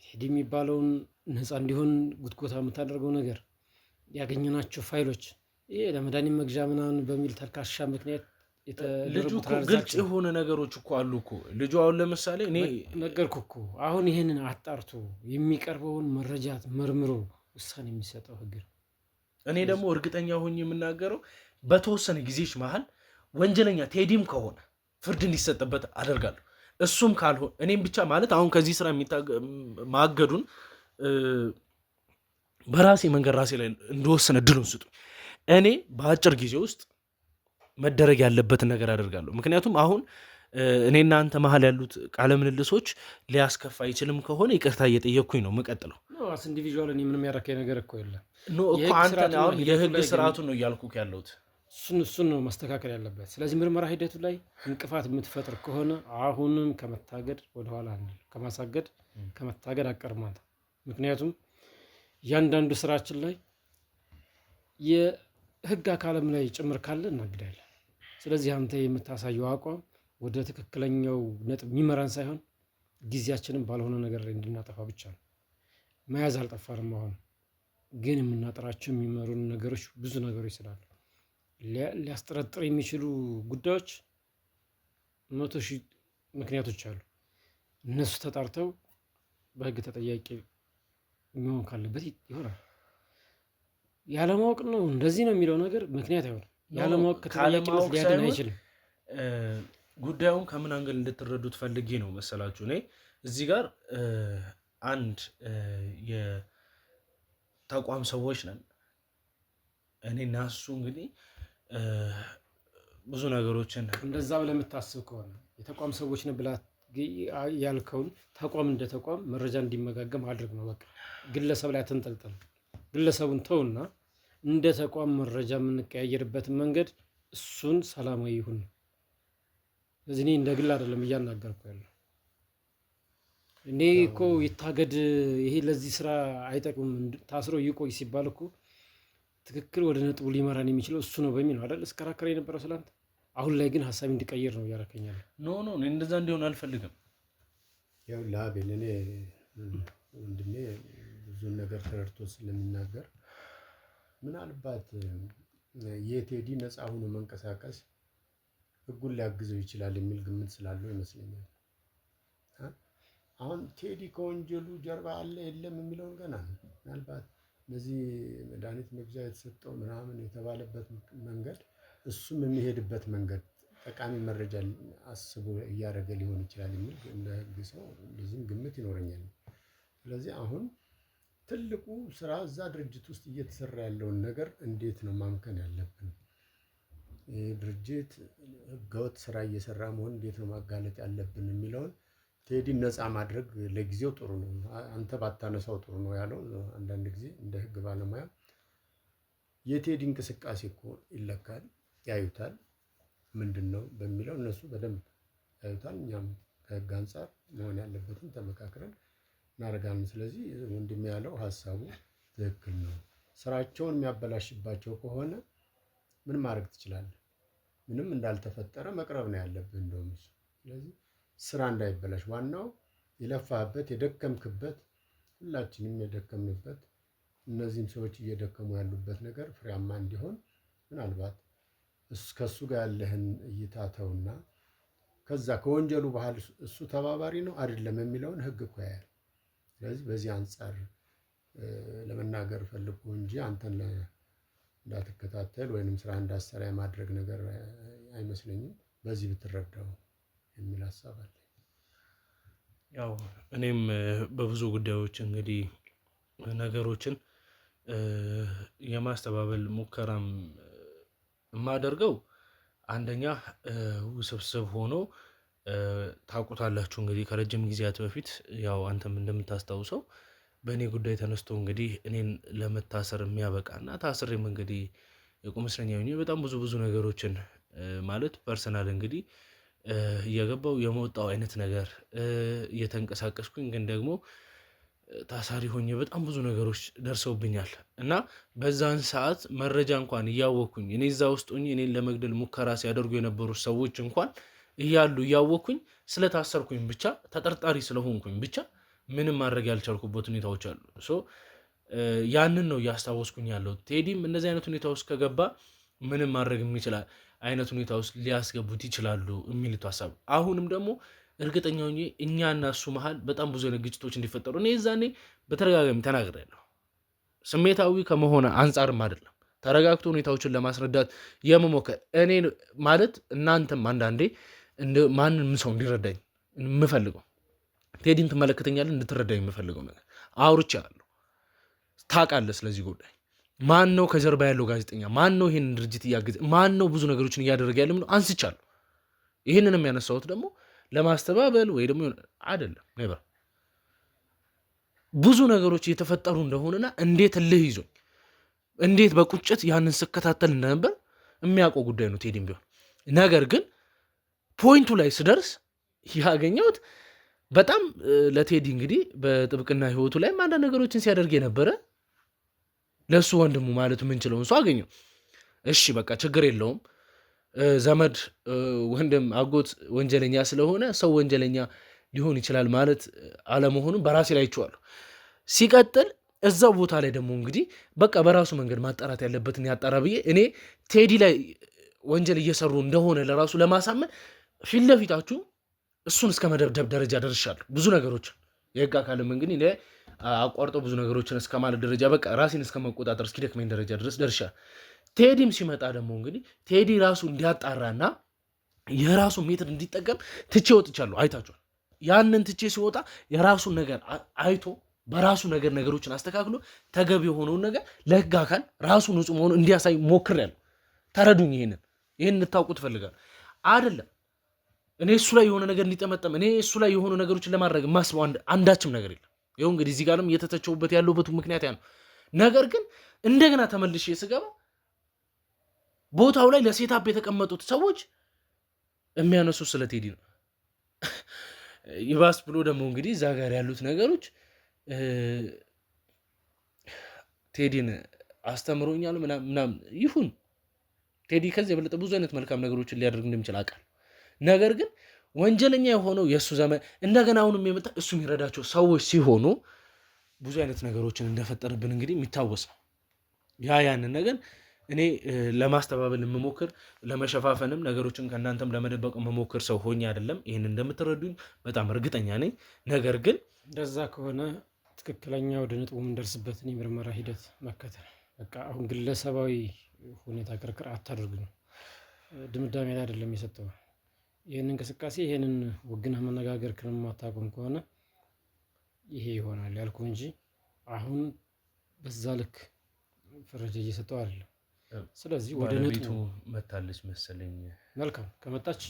ቴዲ የሚባለውን ነፃ እንዲሆን ጉትጎታ የምታደርገው ነገር ያገኘናቸው ፋይሎች ይሄ ለመድኃኒት መግዣ ምናምን በሚል ተልካሻ ምክንያት ልጁ እኮ ግልጽ የሆነ ነገሮች እኮ አሉ እኮ ልጁ። አሁን ለምሳሌ እኔ ነገርኩህ እኮ አሁን ይህንን አጣርቶ የሚቀርበውን መረጃት መርምሮ ውሳኔ የሚሰጠው ህግ ነው። እኔ ደግሞ እርግጠኛ ሆኜ የምናገረው በተወሰነ ጊዜዎች መሀል ወንጀለኛ ቴዲም ከሆነ ፍርድ እንዲሰጥበት አደርጋለሁ። እሱም ካልሆነ እኔም ብቻ ማለት አሁን ከዚህ ስራ ማገዱን በራሴ መንገድ ራሴ ላይ እንደወሰነ እድሉን ስጡ። እኔ በአጭር ጊዜ ውስጥ መደረግ ያለበትን ነገር አደርጋለሁ። ምክንያቱም አሁን እኔ እናንተ መሀል ያሉት ቃለ ምልልሶች ሊያስከፋ አይችልም ከሆነ ይቅርታ እየጠየቅኩኝ ነው የምቀጥለው። ኢንዲቪዥዋል ምንም ያረካኝ ነገር እኮ የለም እኮ አንተ አሁን የህግ ስርዓቱን ነው እያልኩ ያለሁት። እሱን ነው ማስተካከል ያለበት። ስለዚህ ምርመራ ሂደቱ ላይ እንቅፋት የምትፈጥር ከሆነ አሁንም ከመታገድ ወደኋላ ከማሳገድ ከመታገድ አቀርማት። ምክንያቱም እያንዳንዱ ስራችን ላይ የህግ አካልም ላይ ጭምር ካለ እናግዳለን። ስለዚህ አንተ የምታሳየው አቋም ወደ ትክክለኛው ነጥብ የሚመራን ሳይሆን ጊዜያችንን ባልሆነ ነገር ላይ እንድናጠፋ ብቻ ነው። መያዝ አልጠፋንም። አሁን ግን የምናጠራቸው የሚመሩን ነገሮች ብዙ ነገሮች ስላሉ ሊያስጠረጥር የሚችሉ ጉዳዮች 100,000 ምክንያቶች አሉ። እነሱ ተጣርተው በህግ ተጠያቂ የሚሆን ካለበት ይሆናል። ያለማወቅ ነው እንደዚህ ነው የሚለው ነገር ምክንያት አይሆንም። ያለማወቅ ከተጠያቂነት ሊያድን አይችልም። ጉዳዩን ከምን አንገል እንድትረዱት ፈልጌ ነው መሰላችሁ። እኔ እዚህ ጋር አንድ የተቋም ሰዎች ነን እኔ እና እሱ እንግዲህ ብዙ ነገሮችን እንደዛ ብለህ የምታስብ ከሆነ የተቋም ሰዎች ነን ብላ ያልከውን ተቋም እንደ ተቋም መረጃ እንዲመጋገም አድርግ ነው በቃ። ግለሰብ ላይ አትንጠልጠል። ግለሰቡን ተውና እንደ ተቋም መረጃ የምንቀያየርበትን መንገድ እሱን ሰላማዊ ይሁን። ስለዚህ እኔ እንደ ግል አይደለም እያናገርኩ ያለው። እኔ እኮ ይታገድ ይሄ ለዚህ ስራ አይጠቅምም ታስሮ ይቆይ ሲባል እኮ ትክክል ወደ ነጥቡ ሊመራን የሚችለው እሱ ነው በሚል ነው አይደል እስከራከረ የነበረው ስላንተ። አሁን ላይ ግን ሀሳብ እንዲቀየር ነው እያረከኛል። ኖ እንደዛ እንዲሆን አልፈልግም። ያው ላቤል እኔ ወንድሜ ብዙን ነገር ተረድቶ ስለሚናገር ምናልባት የቴዲ ነፃ ሆኖ መንቀሳቀስ ህጉን ሊያግዘው ይችላል የሚል ግምት ስላለው ይመስለኛል። አሁን ቴዲ ከወንጀሉ ጀርባ አለ የለም የሚለውን ገና ነው። ምናልባት እነዚህ መድኃኒት መግዣ የተሰጠው ምናምን የተባለበት መንገድ እሱም የሚሄድበት መንገድ ጠቃሚ መረጃ አስቦ እያደረገ ሊሆን ይችላል የሚል እንደ ህግ ሰው እንደዚህም ግምት ይኖረኛል። ስለዚህ አሁን ትልቁ ስራ እዛ ድርጅት ውስጥ እየተሰራ ያለውን ነገር እንዴት ነው ማምከን ያለብን? ይህ ድርጅት ህገወጥ ስራ እየሰራ መሆን እንዴት ነው ማጋለጥ ያለብን የሚለውን ቴዲን ነፃ ማድረግ ለጊዜው ጥሩ ነው። አንተ ባታነሳው ጥሩ ነው ያለው። አንዳንድ ጊዜ እንደ ህግ ባለሙያ የቴዲ እንቅስቃሴ እኮ ይለካል፣ ያዩታል። ምንድን ነው በሚለው እነሱ በደንብ ያዩታል። እኛም ከህግ አንጻር መሆን ያለበትን ተመካክረን እናደርጋለን። ስለዚህ ወንድም ያለው ሀሳቡ ትክክል ነው። ስራቸውን የሚያበላሽባቸው ከሆነ ምን ማድረግ ትችላለህ? ምንም እንዳልተፈጠረ መቅረብ ነው ያለብህ እንደውም እሱ። ስለዚህ ስራ እንዳይበላሽ ዋናው የለፋህበት የደከምክበት፣ ሁላችንም የደከምንበት፣ እነዚህም ሰዎች እየደከሙ ያሉበት ነገር ፍሬያማ እንዲሆን ምናልባት ከእሱ ጋር ያለህን እይታ ተውና ከዛ ከወንጀሉ ባህል እሱ ተባባሪ ነው አይደለም የሚለውን ህግ እኮ ያያል። ስለዚህ በዚህ አንጻር ለመናገር ፈልጎ እንጂ አንተን እንዳትከታተል ወይንም ስራ እንዳሰራ የማድረግ ነገር አይመስለኝም። በዚህ ብትረዳው የሚል ሀሳብ አለ። ያው እኔም በብዙ ጉዳዮች እንግዲህ ነገሮችን የማስተባበል ሙከራም የማደርገው አንደኛ ውስብስብ ሆኖ ታውቁታላችሁ እንግዲህ ከረጅም ጊዜያት በፊት ያው አንተም እንደምታስታውሰው በእኔ ጉዳይ ተነስቶ እንግዲህ እኔን ለመታሰር የሚያበቃ እና ታስሬም እንግዲህ የቁም እስረኛ ሆኜ በጣም ብዙ ነገሮችን ማለት ፐርሰናል እንግዲህ እየገባው የመውጣው አይነት ነገር እየተንቀሳቀስኩኝ ግን ደግሞ ታሳሪ ሆኜ በጣም ብዙ ነገሮች ደርሰውብኛል እና በዛን ሰዓት መረጃ እንኳን እያወቅኩኝ እኔ እዛ ውስጥ ሆኜ እኔን ለመግደል ሙከራ ሲያደርጉ የነበሩ ሰዎች እንኳን እያሉ እያወቅኩኝ ስለታሰርኩኝ ብቻ ተጠርጣሪ ስለሆንኩኝ ብቻ ምንም ማድረግ ያልቻልኩበት ሁኔታዎች አሉ። ያንን ነው እያስታወስኩኝ ያለው። ቴዲም እንደዚህ አይነት ሁኔታ ውስጥ ከገባ ምንም ማድረግ የሚችላል አይነት ሁኔታ ውስጥ ሊያስገቡት ይችላሉ የሚሉት ሀሳብ አሁንም ደግሞ እርግጠኛ ሆኜ እኛና እሱ መሀል በጣም ብዙ አይነት ግጭቶች እንዲፈጠሩ እኔ ዛኔ በተደጋጋሚ ተናግሬያለሁ። ስሜታዊ ከመሆነ አንጻርም አይደለም ተረጋግቶ ሁኔታዎችን ለማስረዳት የመሞከር እኔ ማለት እናንተም አንዳንዴ ማንም ሰው እንዲረዳኝ የምፈልገው ቴዲን ትመለከተኛለህ እንድትረዳኝ የምፈልገው ነገር አውርቻለሁ። ታውቃለህ ስለዚህ ጉዳይ ማን ነው ከጀርባ ያለው ጋዜጠኛ ማን ነው ይሄንን ድርጅት እያገዘ ማን ነው ብዙ ነገሮችን እያደረገ ያለው አንስቻለሁ። ይህንንም ያነሳሁት ደግሞ ለማስተባበል ወይ ደግሞ አይደለም ነበር ብዙ ነገሮች እየተፈጠሩ እንደሆነና እንዴት እልህ ይዞኝ እንዴት በቁጭት ያንን ስከታተል እንደነበር የሚያውቀው ጉዳይ ነው ቴዲም ቢሆን። ነገር ግን ፖይንቱ ላይ ስደርስ ያገኘሁት በጣም ለቴዲ እንግዲህ በጥብቅና ህይወቱ ላይ አንዳንድ ነገሮችን ሲያደርግ የነበረ ለሱ ወንድሙ ማለት የምንችለውን ሰው አገኘው። እሺ በቃ ችግር የለውም ዘመድ ወንድም አጎት ወንጀለኛ ስለሆነ ሰው ወንጀለኛ ሊሆን ይችላል ማለት አለመሆኑን በራሴ ላይ አይቼዋለሁ። ሲቀጥል እዛው ቦታ ላይ ደግሞ እንግዲህ በቃ በራሱ መንገድ ማጣራት ያለበትን ያጣራ ብዬ እኔ ቴዲ ላይ ወንጀል እየሰሩ እንደሆነ ለራሱ ለማሳመን ፊት ለፊታችሁ እሱን እስከ መደብደብ ደረጃ ደርሻለሁ። ብዙ ነገሮችን የህግ አካልም እንግዲህ አቋርጦ ብዙ ነገሮችን እስከ ማለት ደረጃ በቃ ራሴን እስከ መቆጣጠር እስኪደክመኝ ደረጃ ድረስ ደርሻለሁ። ቴዲም ሲመጣ ደግሞ እንግዲህ ቴዲ ራሱ እንዲያጣራና የራሱ ሜትር እንዲጠቀም ትቼ ወጥቻለሁ። አይታችኋል። ያንን ትቼ ሲወጣ የራሱን ነገር አይቶ በራሱ ነገር ነገሮችን አስተካክሎ ተገቢ የሆነውን ነገር ለህግ አካል ራሱ ንጹህ መሆኑ እንዲያሳይ ሞክሬያለሁ። ተረዱኝ። ይሄንን እንድታውቁ ትፈልጋለሁ አይደለም እኔ እሱ ላይ የሆነ ነገር እንዲጠመጠም እኔ እሱ ላይ የሆኑ ነገሮችን ለማድረግ ማስበው አንዳችም ነገር የለም። ይኸው እንግዲህ እዚህ ጋርም እየተተቸውበት ያለበት ምክንያት ያ ነው። ነገር ግን እንደገና ተመልሼ ስገባ ቦታው ላይ ለሴታፕ የተቀመጡት ሰዎች የሚያነሱ ስለ ቴዲ ነው። ይባስ ብሎ ደግሞ እንግዲህ እዛ ጋር ያሉት ነገሮች ቴዲን አስተምሮኛል ምናምን ይሁን። ቴዲ ከዚህ የበለጠ ብዙ አይነት መልካም ነገሮችን ሊያደርግ እንደሚችል አውቃለሁ። ነገር ግን ወንጀለኛ የሆነው የእሱ ዘመን እንደገና አሁንም የመጣ እሱ የሚረዳቸው ሰዎች ሲሆኑ ብዙ አይነት ነገሮችን እንደፈጠርብን እንግዲህ የሚታወስ ነው። ያንን ነገር እኔ ለማስተባበል የምሞክር ለመሸፋፈንም ነገሮችን ከእናንተም ለመደበቅ የምሞክር ሰው ሆኜ አይደለም። ይህን እንደምትረዱኝ በጣም እርግጠኛ ነኝ። ነገር ግን እንደዛ ከሆነ ትክክለኛ ወደ ነጥቡ የምንደርስበትን የምርመራ ሂደት መከተል በቃ አሁን ግለሰባዊ ሁኔታ ክርክር አታድርጉኝ። ድምዳሜ ላይ አይደለም የሰጠው ይህን እንቅስቃሴ ይህንን ወግነህ መነጋገር ከማታቆም ከሆነ ይሄ ይሆናል ያልኩ እንጂ አሁን በዛ ልክ ፍረጃ እየሰጠው አይደለም። ስለዚህ ወደ ነጥቡ መታለች መሰለኝ። መልካም ከመጣች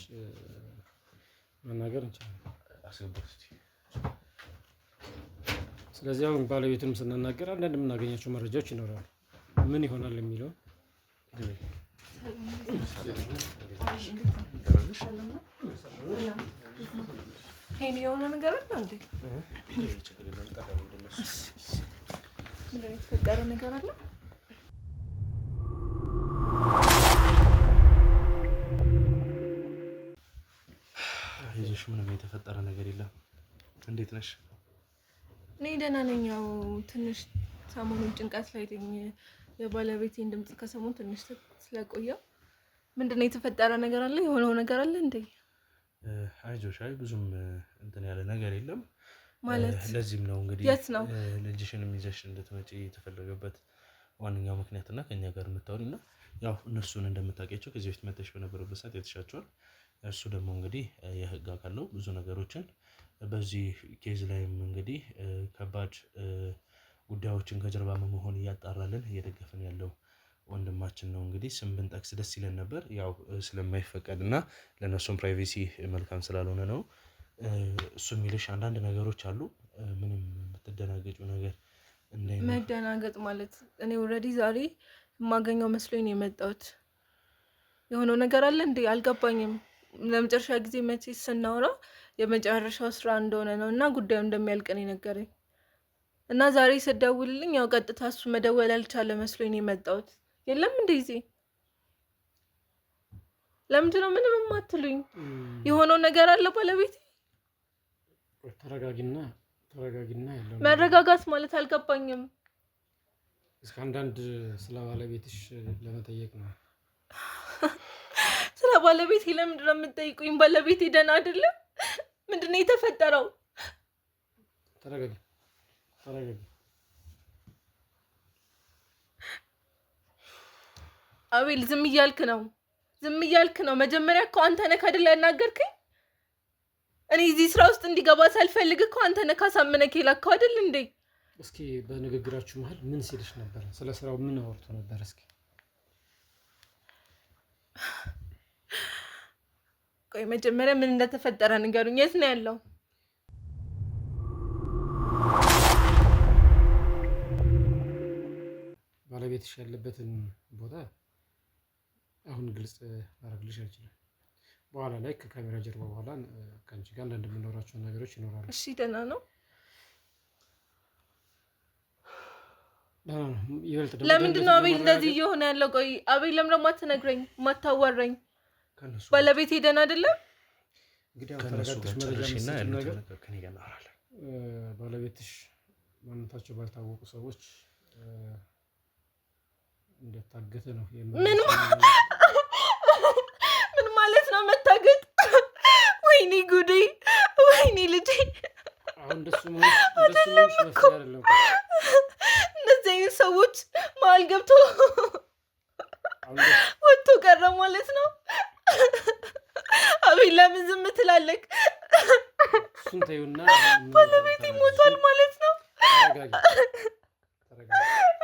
መናገር እንችላለን። ስለዚህ አሁን ባለቤቱንም ስናናገር አንዳንድ የምናገኛቸው መረጃዎች ይኖራሉ። ምን ይሆናል የሚለው ይሄን የሆነ ነገር አለ እንዴ? ምንድን ነው የተፈጠረ ነገር አለ? አይዞሽ፣ ምንም የተፈጠረ ነገር የለም። እንዴት ነሽ? እኔ ደህና ነኝ። ያው ትንሽ ሰሞኑን ጭንቀት ላይ ነኝ። የባለቤቴን ድምጽ ከሰሞኑ ትንሽ ስለቆየው ምንድን ነው የተፈጠረ ነገር አለ? የሆነው ነገር አለ እንዴ? አይዞሽ፣ አይ ብዙም እንትን ያለ ነገር የለም ማለት። ለዚህም ነው እንግዲህ የት ነው ልጅሽንም ይዘሽ እንድትመጪ የተፈለገበት ዋነኛው ምክንያት እና ከኛ ጋር የምታወሪና ያው እነሱን እንደምታውቂያቸው ከዚህ በፊት መተሽ በነበረበት ሰዓት የተሻቸዋል። እሱ ደግሞ እንግዲህ የህግ አካል ነው። ብዙ ነገሮችን በዚህ ኬዝ ላይም እንግዲህ ከባድ ጉዳዮችን ከጀርባ መሆን እያጣራልን እየደገፍን ያለው ወንድማችን ነው። እንግዲህ ስም ብንጠቅስ ደስ ይለን ነበር፣ ያው ስለማይፈቀድ እና ለእነሱም ፕራይቬሲ መልካም ስላልሆነ ነው። እሱ የሚልሽ አንዳንድ ነገሮች አሉ። ምንም የምትደናገጩ ነገር መደናገጥ ማለት እኔ ኦልሬዲ ዛሬ የማገኘው መስሎኝ ነው የመጣሁት። የሆነው ነገር አለ እንዴ? አልገባኝም። ለመጨረሻ ጊዜ መቼ ስናወራ የመጨረሻው ስራ እንደሆነ ነው እና ጉዳዩ እንደሚያልቅ ነው የነገረኝ። እና ዛሬ ስደውልልኝ ያው ቀጥታ እሱ መደወል ያልቻለ መስሎኝ ነው የመጣሁት። የለም እንደዚህ ለምንድን ነው ምንም የማትሉኝ? የሆነው ነገር አለ ባለቤቴ? ተረጋጊና ያለው መረጋጋት ማለት አልገባኝም። እስከ አንዳንድ ስለ ባለቤትሽ ለመጠየቅ ነው። ስለ ባለቤቴ ለምንድን ነው የምትጠይቁኝ? ባለቤቴ ደህና አይደለም? ምንድን ነው የተፈጠረው? ተረጋጊ። አቤል ዝም እያልክ ነው። መጀመሪያ እኮ አንተ ነህ አይደል ያናገርከኝ? እኔ እዚህ ስራ ውስጥ እንዲገባ ሳልፈልግ እኮ አንተ ነህ ካሳመነክ የላከው አይደል እንዴ? እስኪ በንግግራችሁ መሀል ምን ሲልሽ ነበር? ስለ ስራው ምን አወርቶ ነበር? እስኪ ቆይ መጀመሪያ ምን እንደተፈጠረ ንገሩኝ። የት ነው ያለው? ባለቤትሽ ያለበትን ቦታ አሁን ግልጽ ማድረግልሽ አልችልም። በኋላ ላይ ከካሜራ ጀርባ በኋላ ከአንቺ ጋር እንደምንኖራቸው ነገሮች ይኖራሉ። እሺ ደህና ነው። ለምንድን ነው አቤል እንደዚህ እየሆነ ያለው? ቆይ አቤል ለምን ደግሞ አትነግረኝ ማታዋራኝ? ባለቤቴ ደህና አይደለም? ባለቤትሽ ማንነታቸው ባልታወቁ ሰዎች እንደታገተ ነው። ምን ማለት ነው መታገት? ወይኔ ጉዴ! ወይኔ ልጄ! አሁን እንደሱ መፍትሄ አይደለም። እነዚህ አይነት ሰዎች መሀል ገብቶ ወጥቶ ቀረ ማለት ነው። አቤል ለምን ዝም ትላለህ? እሱን ተይውና ባለቤቴ ሞቷል ማለት ነው።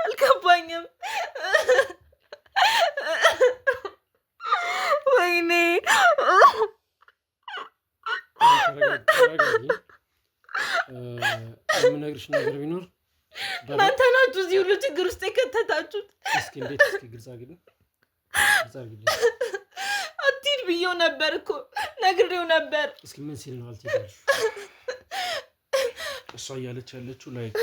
አልገባኝም። ወይኔ የምነግርሽ ነገር ቢኖር እናንተ ናችሁ እዚህ ሁሉ ችግር ውስጥ የከተታችሁት። እስኪ እንዴት ግልጽ አድርጊልኝ። አትሂድ ብዬው ነበር እኮ ነግሬው ነበር። እስኪ ምን ሲል ነው አልትሄዳለሽ? እሷ እያለች ያለችው ላይክ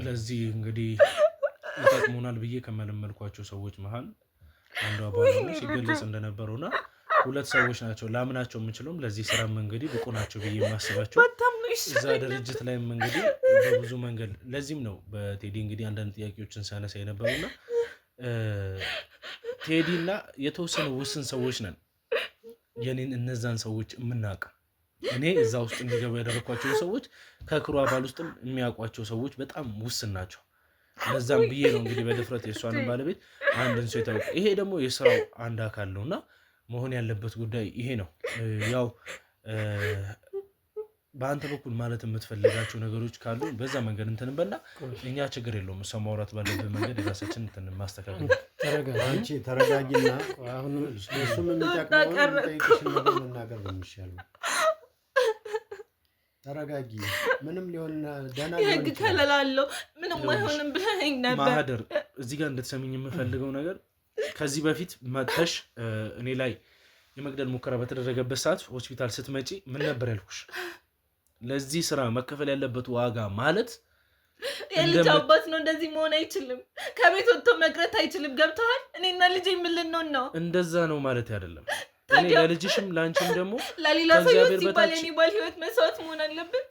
ለዚህ እንግዲህ ይጠቅሙናል ብዬ ከመለመልኳቸው ሰዎች መሀል አንዷ ባለሆነ ሲገለጽ እንደነበረውና ሁለት ሰዎች ናቸው ላምናቸው የምችለውም ለዚህ ስራም እንግዲህ ብቁ ናቸው ብዬ የማስባቸው እዛ ድርጅት ላይም እንግዲህ በብዙ መንገድ ለዚህም ነው በቴዲ እንግዲህ አንዳንድ ጥያቄዎችን ሲያነሳ የነበሩና ቴዲ እና የተወሰኑ ውስን ሰዎች ነን የኔን እነዛን ሰዎች የምናውቅ። እኔ እዛ ውስጥ እንዲገቡ ያደረኳቸው ሰዎች ከክሩ አባል ውስጥም የሚያውቋቸው ሰዎች በጣም ውስን ናቸው። ለዛም ብዬ ነው እንግዲህ በድፍረት የእሷንም ባለቤት አንድን ሰው የታወቀ ይሄ ደግሞ የስራው አንድ አካል ነውና መሆን ያለበት ጉዳይ ይሄ ነው። ያው በአንተ በኩል ማለት የምትፈልጋቸው ነገሮች ካሉ በዛ መንገድ እንትን በላ እኛ ችግር የለውም። እሷ ማውራት ባለብን መንገድ የራሳችን እንትን ማስተካከል። አንቺ ተረጋጊና አሁን እሱም የሚጠቅመውን ጠይቅሽን ነገር መናገር ነው የሚሻለው። ተረጋጊ። ምንም ሊሆን ደህና ሊሆን የህግ ከለላ አለው። ምንም አይሆንም ብለኸኝ ነበር። ማህደር እዚህ ጋር እንድትሰሚኝ የምፈልገው ነገር ከዚህ በፊት መጥተሽ እኔ ላይ የመግደል ሙከራ በተደረገበት ሰዓት ሆስፒታል ስትመጪ ምን ነበር ያልኩሽ? ለዚህ ስራ መከፈል ያለበት ዋጋ ማለት የልጅ አባት ነው። እንደዚህ መሆን አይችልም። ከቤት ወጥቶ መቅረት አይችልም። ገብተዋል? እኔና ልጄ ምን ልንሆን ነው? እንደዛ ነው ማለት አይደለም። እኔ ለልጅሽም ለአንቺም ደግሞ ለሌላ ሰው ሲባል የኔ ባል ህይወት መስዋዕት መሆን አለበት።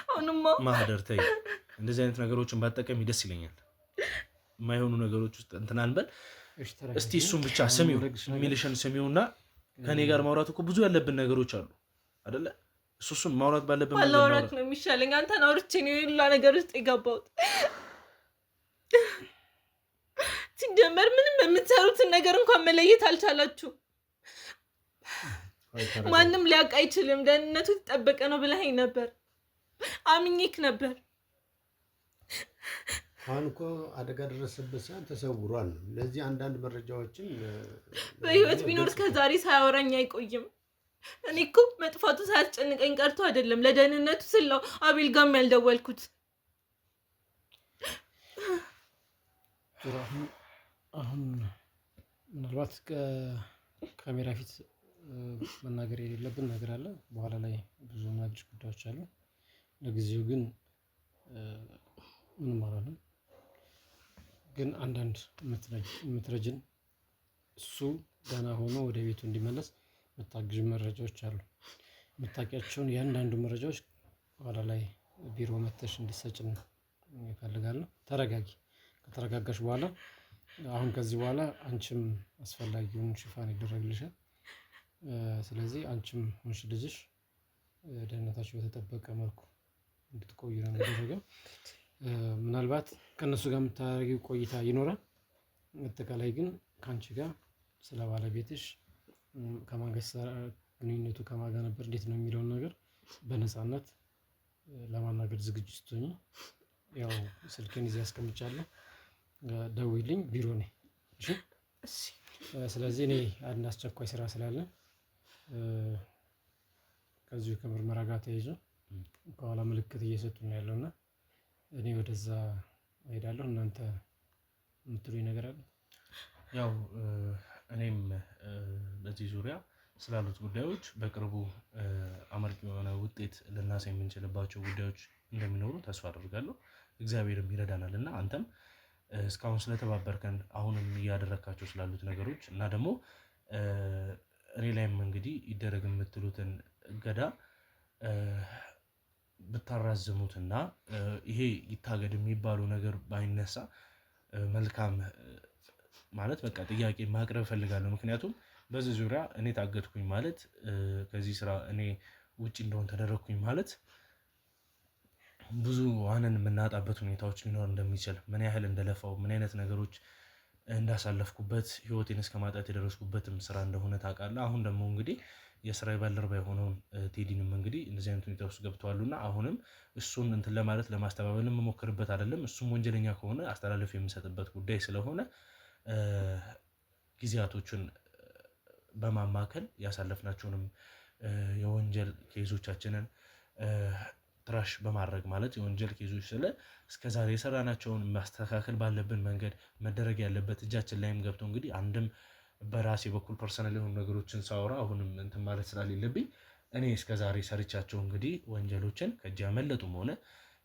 አሁንማ ማህደር ተይ፣ እንደዚህ አይነት ነገሮችን ባጠቀም ደስ ይለኛል። የማይሆኑ ነገሮች ውስጥ እንትን አንበል። እስቲ እሱን ብቻ ስሚው፣ የሚልሽን ስሚውና ከኔ ጋር ማውራት እኮ ብዙ ያለብን ነገሮች አሉ አይደለ? እሱን ማውራት ባለብን ማውራት ነው የሚሻለኝ። አንተን አውርቼ ነው የሌላ ነገር ውስጥ የገባሁት። ሲጀመር ምንም የምትሰሩትን ነገር እንኳን መለየት አልቻላችሁ። ማንም ሊያውቅ አይችልም። ደህንነቱ የተጠበቀ ነው ብለኸኝ ነበር። አምኜክ ነበር። አሁን እኮ አደጋ ደረሰበት ሳይሆን ተሰውሯል። ለዚህ አንዳንድ መረጃዎችን በህይወት ቢኖር እስከዛሬ ሳያወራኝ አይቆይም። እኔ እኮ መጥፋቱ ሳያስጨንቀኝ ቀርቶ አይደለም፣ ለደህንነቱ ስል ነው አቤል ጋርም ያልደወልኩት። አሁን ምናልባት ከካሜራ ፊት መናገር የሌለብን ነገር አለ። በኋላ ላይ ብዙ ማግስት ጉዳዮች አሉ። ለጊዜው ግን ምንም አላለም። ግን አንዳንድ የምትረጅን እሱ ገና ሆኖ ወደ ቤቱ እንዲመለስ የምታግዥ መረጃዎች አሉ። የምታውቂያቸውን የአንዳንዱ መረጃዎች በኋላ ላይ ቢሮ መተሽ እንዲሰጭን ይፈልጋሉ። ተረጋጊ። ከተረጋጋሽ በኋላ አሁን ከዚህ በኋላ አንቺም አስፈላጊውን ሽፋን ይደረግልሻል። ስለዚህ አንቺም ሆንሽ ልጅሽ ደህንነታችሁ በተጠበቀ መልኩ እንድትቆዩ ነው የሚደረገው። ምናልባት ከእነሱ ጋር የምታደርጊው ቆይታ ይኖራል። አጠቃላይ ግን ከአንቺ ጋር ስለ ባለቤትሽ ከማን ጋር ግንኙነቱ ከማን ጋር ነበር፣ እንዴት ነው የሚለውን ነገር በነፃነት ለማናገር ዝግጁ ስትሆኚ ያው ስልኬን ይዤ አስቀምጫለሁ። ደውይልኝ፣ ቢሮ ነኝ። እሺ። ስለዚህ እኔ አንድ አስቸኳይ ስራ ስላለ ከዚሁ ከምርመራ ጋር ተይዞ ከኋላ ምልክት እየሰጡ ነው ያለውና እኔ ወደዛ እሄዳለሁ። እናንተ የምትሉኝ ነገር አለ? ያው እኔም በዚህ ዙሪያ ስላሉት ጉዳዮች በቅርቡ አመርቂ የሆነ ውጤት ልናሳይ የምንችልባቸው ጉዳዮች እንደሚኖሩ ተስፋ አደርጋለሁ። እግዚአብሔርም ይረዳናል እና አንተም እስካሁን ስለተባበርከን አሁንም እያደረካቸው ስላሉት ነገሮች እና ደግሞ እኔ ላይም እንግዲህ ይደረግ የምትሉትን እገዳ ብታራዝሙትና ይሄ ይታገድ የሚባሉ ነገር ባይነሳ መልካም ማለት በቃ ጥያቄ ማቅረብ እፈልጋለሁ። ምክንያቱም በዚህ ዙሪያ እኔ ታገድኩኝ ማለት ከዚህ ስራ እኔ ውጪ እንደሆን ተደረግኩኝ ማለት ብዙ ዋንን የምናጣበት ሁኔታዎች ሊኖር እንደሚችል ምን ያህል እንደለፋው ምን አይነት ነገሮች እንዳሳለፍኩበት ህይወቴን እስከ ማጣት የደረስኩበትም ስራ እንደሆነ ታውቃለህ። አሁን ደግሞ እንግዲህ የስራ ባልደረባ የሆነውን ቴዲንም እንግዲህ እንደዚህ አይነት ሁኔታ ውስጥ ገብተዋሉና አሁንም እሱን እንትን ለማለት ለማስተባበል የምሞክርበት አይደለም። እሱም ወንጀለኛ ከሆነ አስተላልፍ የምሰጥበት ጉዳይ ስለሆነ ጊዜያቶችን በማማከል ያሳለፍናቸውንም የወንጀል ኬዞቻችንን ትራሽ በማድረግ ማለት የወንጀል ኬዞች ስለ እስከዛሬ የሰራናቸውን ማስተካከል ባለብን መንገድ መደረግ ያለበት እጃችን ላይም ገብቶ እንግዲህ አንድም በራሴ በኩል ፐርሰናል የሆኑ ነገሮችን ሳወራ አሁንም እንትን ማለት ስላሌለብኝ እኔ እስከዛሬ ሰርቻቸው እንግዲህ ወንጀሎችን ከእጅ ያመለጡም ሆነ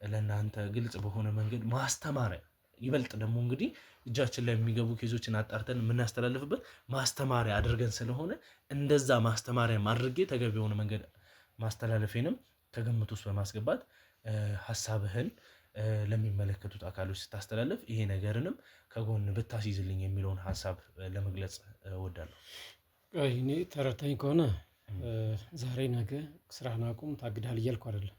ለእናንተ ግልጽ በሆነ መንገድ ማስተማሪያ ይበልጥ ደግሞ እንግዲህ እጃችን ላይ የሚገቡ ኬዞችን አጣርተን የምናስተላልፍበት ማስተማሪያ አድርገን ስለሆነ እንደዛ ማስተማሪያ አድርጌ ተገቢ የሆነ መንገድ ማስተላለፌንም ከግምት ውስጥ በማስገባት ሀሳብህን ለሚመለከቱት አካሎች ስታስተላልፍ ይሄ ነገርንም ከጎን ብታስይዝልኝ የሚለውን ሀሳብ ለመግለጽ እወዳለሁ። እኔ ተረድተኝ ከሆነ ዛሬ ነገ ስራህን አቁም ታግዳል እያልኩ አይደለም።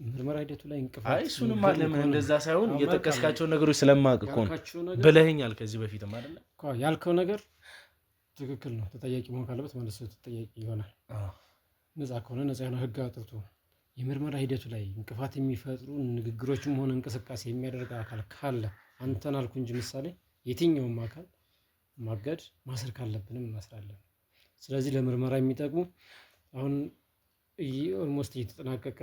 ምርመራ ሂደቱ ላይ እንቅፋት እሱንም ለምን እንደዛ ሳይሆን እየጠቀስካቸው ነገሮች ስለማቅ እኮ ነው ብለኸኛል ከዚህ በፊትም አይደለ ያልከው ነገር ትክክል ነው። ተጠያቂ መሆን ካለበት መልሶ ተጠያቂ ይሆናል። ነፃ ከሆነ ነፃ የሆነ ህግ አውጥቶ የምርመራ ሂደቱ ላይ እንቅፋት የሚፈጥሩ ንግግሮችም ሆነ እንቅስቃሴ የሚያደርግ አካል ካለ አንተን አልኩ እንጂ ምሳሌ የትኛውም አካል ማገድ ማሰር ካለብንም እናስራለን። ስለዚህ ለምርመራ የሚጠቅሙ አሁን ኦልሞስት እየተጠናቀቀ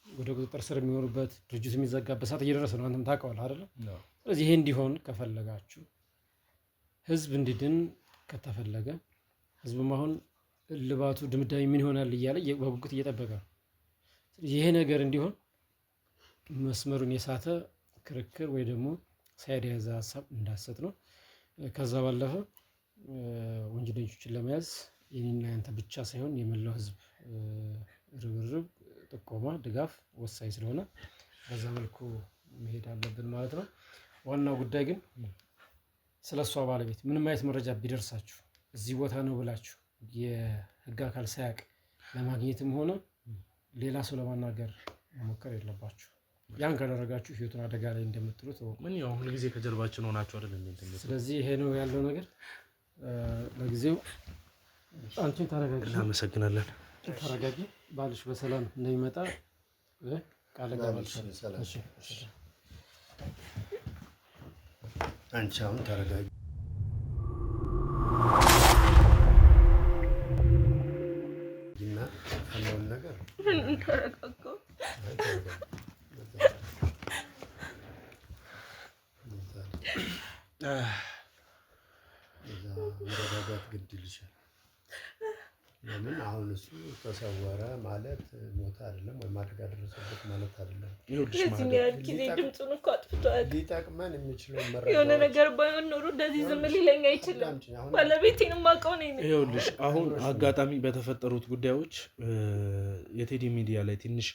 ወደ ቁጥጥር ስር የሚሆኑበት ድርጅቱ የሚዘጋበት ሰዓት እየደረሰ ነው። አንተም ታውቀዋለህ አይደለ? ስለዚህ ይሄ እንዲሆን ከፈለጋችሁ ህዝብ እንዲድን ከተፈለገ ህዝብም አሁን እልባቱ ድምዳሜ ምን ይሆናል እያለ በጉጉት እየጠበቀ ነው። ይሄ ነገር እንዲሆን መስመሩን የሳተ ክርክር ወይ ደግሞ ሳይድ የያዘ ሀሳብ እንዳሰጥ ነው። ከዛ ባለፈ ወንጀለኞችን ለመያዝ የኔና ያንተ ብቻ ሳይሆን የመላው ህዝብ ርብርብ፣ ጥቆማ፣ ድጋፍ ወሳኝ ስለሆነ በዛ መልኩ መሄድ አለብን ማለት ነው። ዋናው ጉዳይ ግን ስለ እሷ ባለቤት ምንም አይነት መረጃ ቢደርሳችሁ እዚህ ቦታ ነው ብላችሁ የህግ አካል ሳያውቅ ለማግኘትም ሆነ ሌላ ሰው ለማናገር መሞከር የለባችሁ። ያን ካደረጋችሁ ህይወቱን አደጋ ላይ እንደምትሉት ምን ያው ሁሉ ጊዜ ከጀርባችን ሆናችሁ አይደል እንዴ? ስለዚህ ይሄ ነው ያለው ነገር። ለጊዜው አንቺን ታረጋጊ። እናመሰግናለን። ታረጋጊ። ባልሽ በሰላም እንደሚመጣ ቃል ገባልሽ። እሺ አንቺ አሁን ታረጋጊ። ያለውን ነገር ተረጋጋው። እዛ መረጋጋት ግድ ይልሻል። ለምን አሁን እሱ ተሰወረ ማለት ሞተ አይደለም ወይም አደጋ ደረሰበት ማለት አይደለም። ይኸውልሽ የዚህ ያህል ጊዜ ድምፁን እኮ አጥፍቷል። ሊጠቅመን የሚችለው መረጃ የሆነ ነገር ባይሆን ኖሮ እንደዚህ ዝም ሊለኝ አይችልም። ባለቤቴን የማውቀው ነኝ። ይኸውልሽ አሁን አጋጣሚ በተፈጠሩት ጉዳዮች የቴዲ ሚዲያ ላይ ትንሽ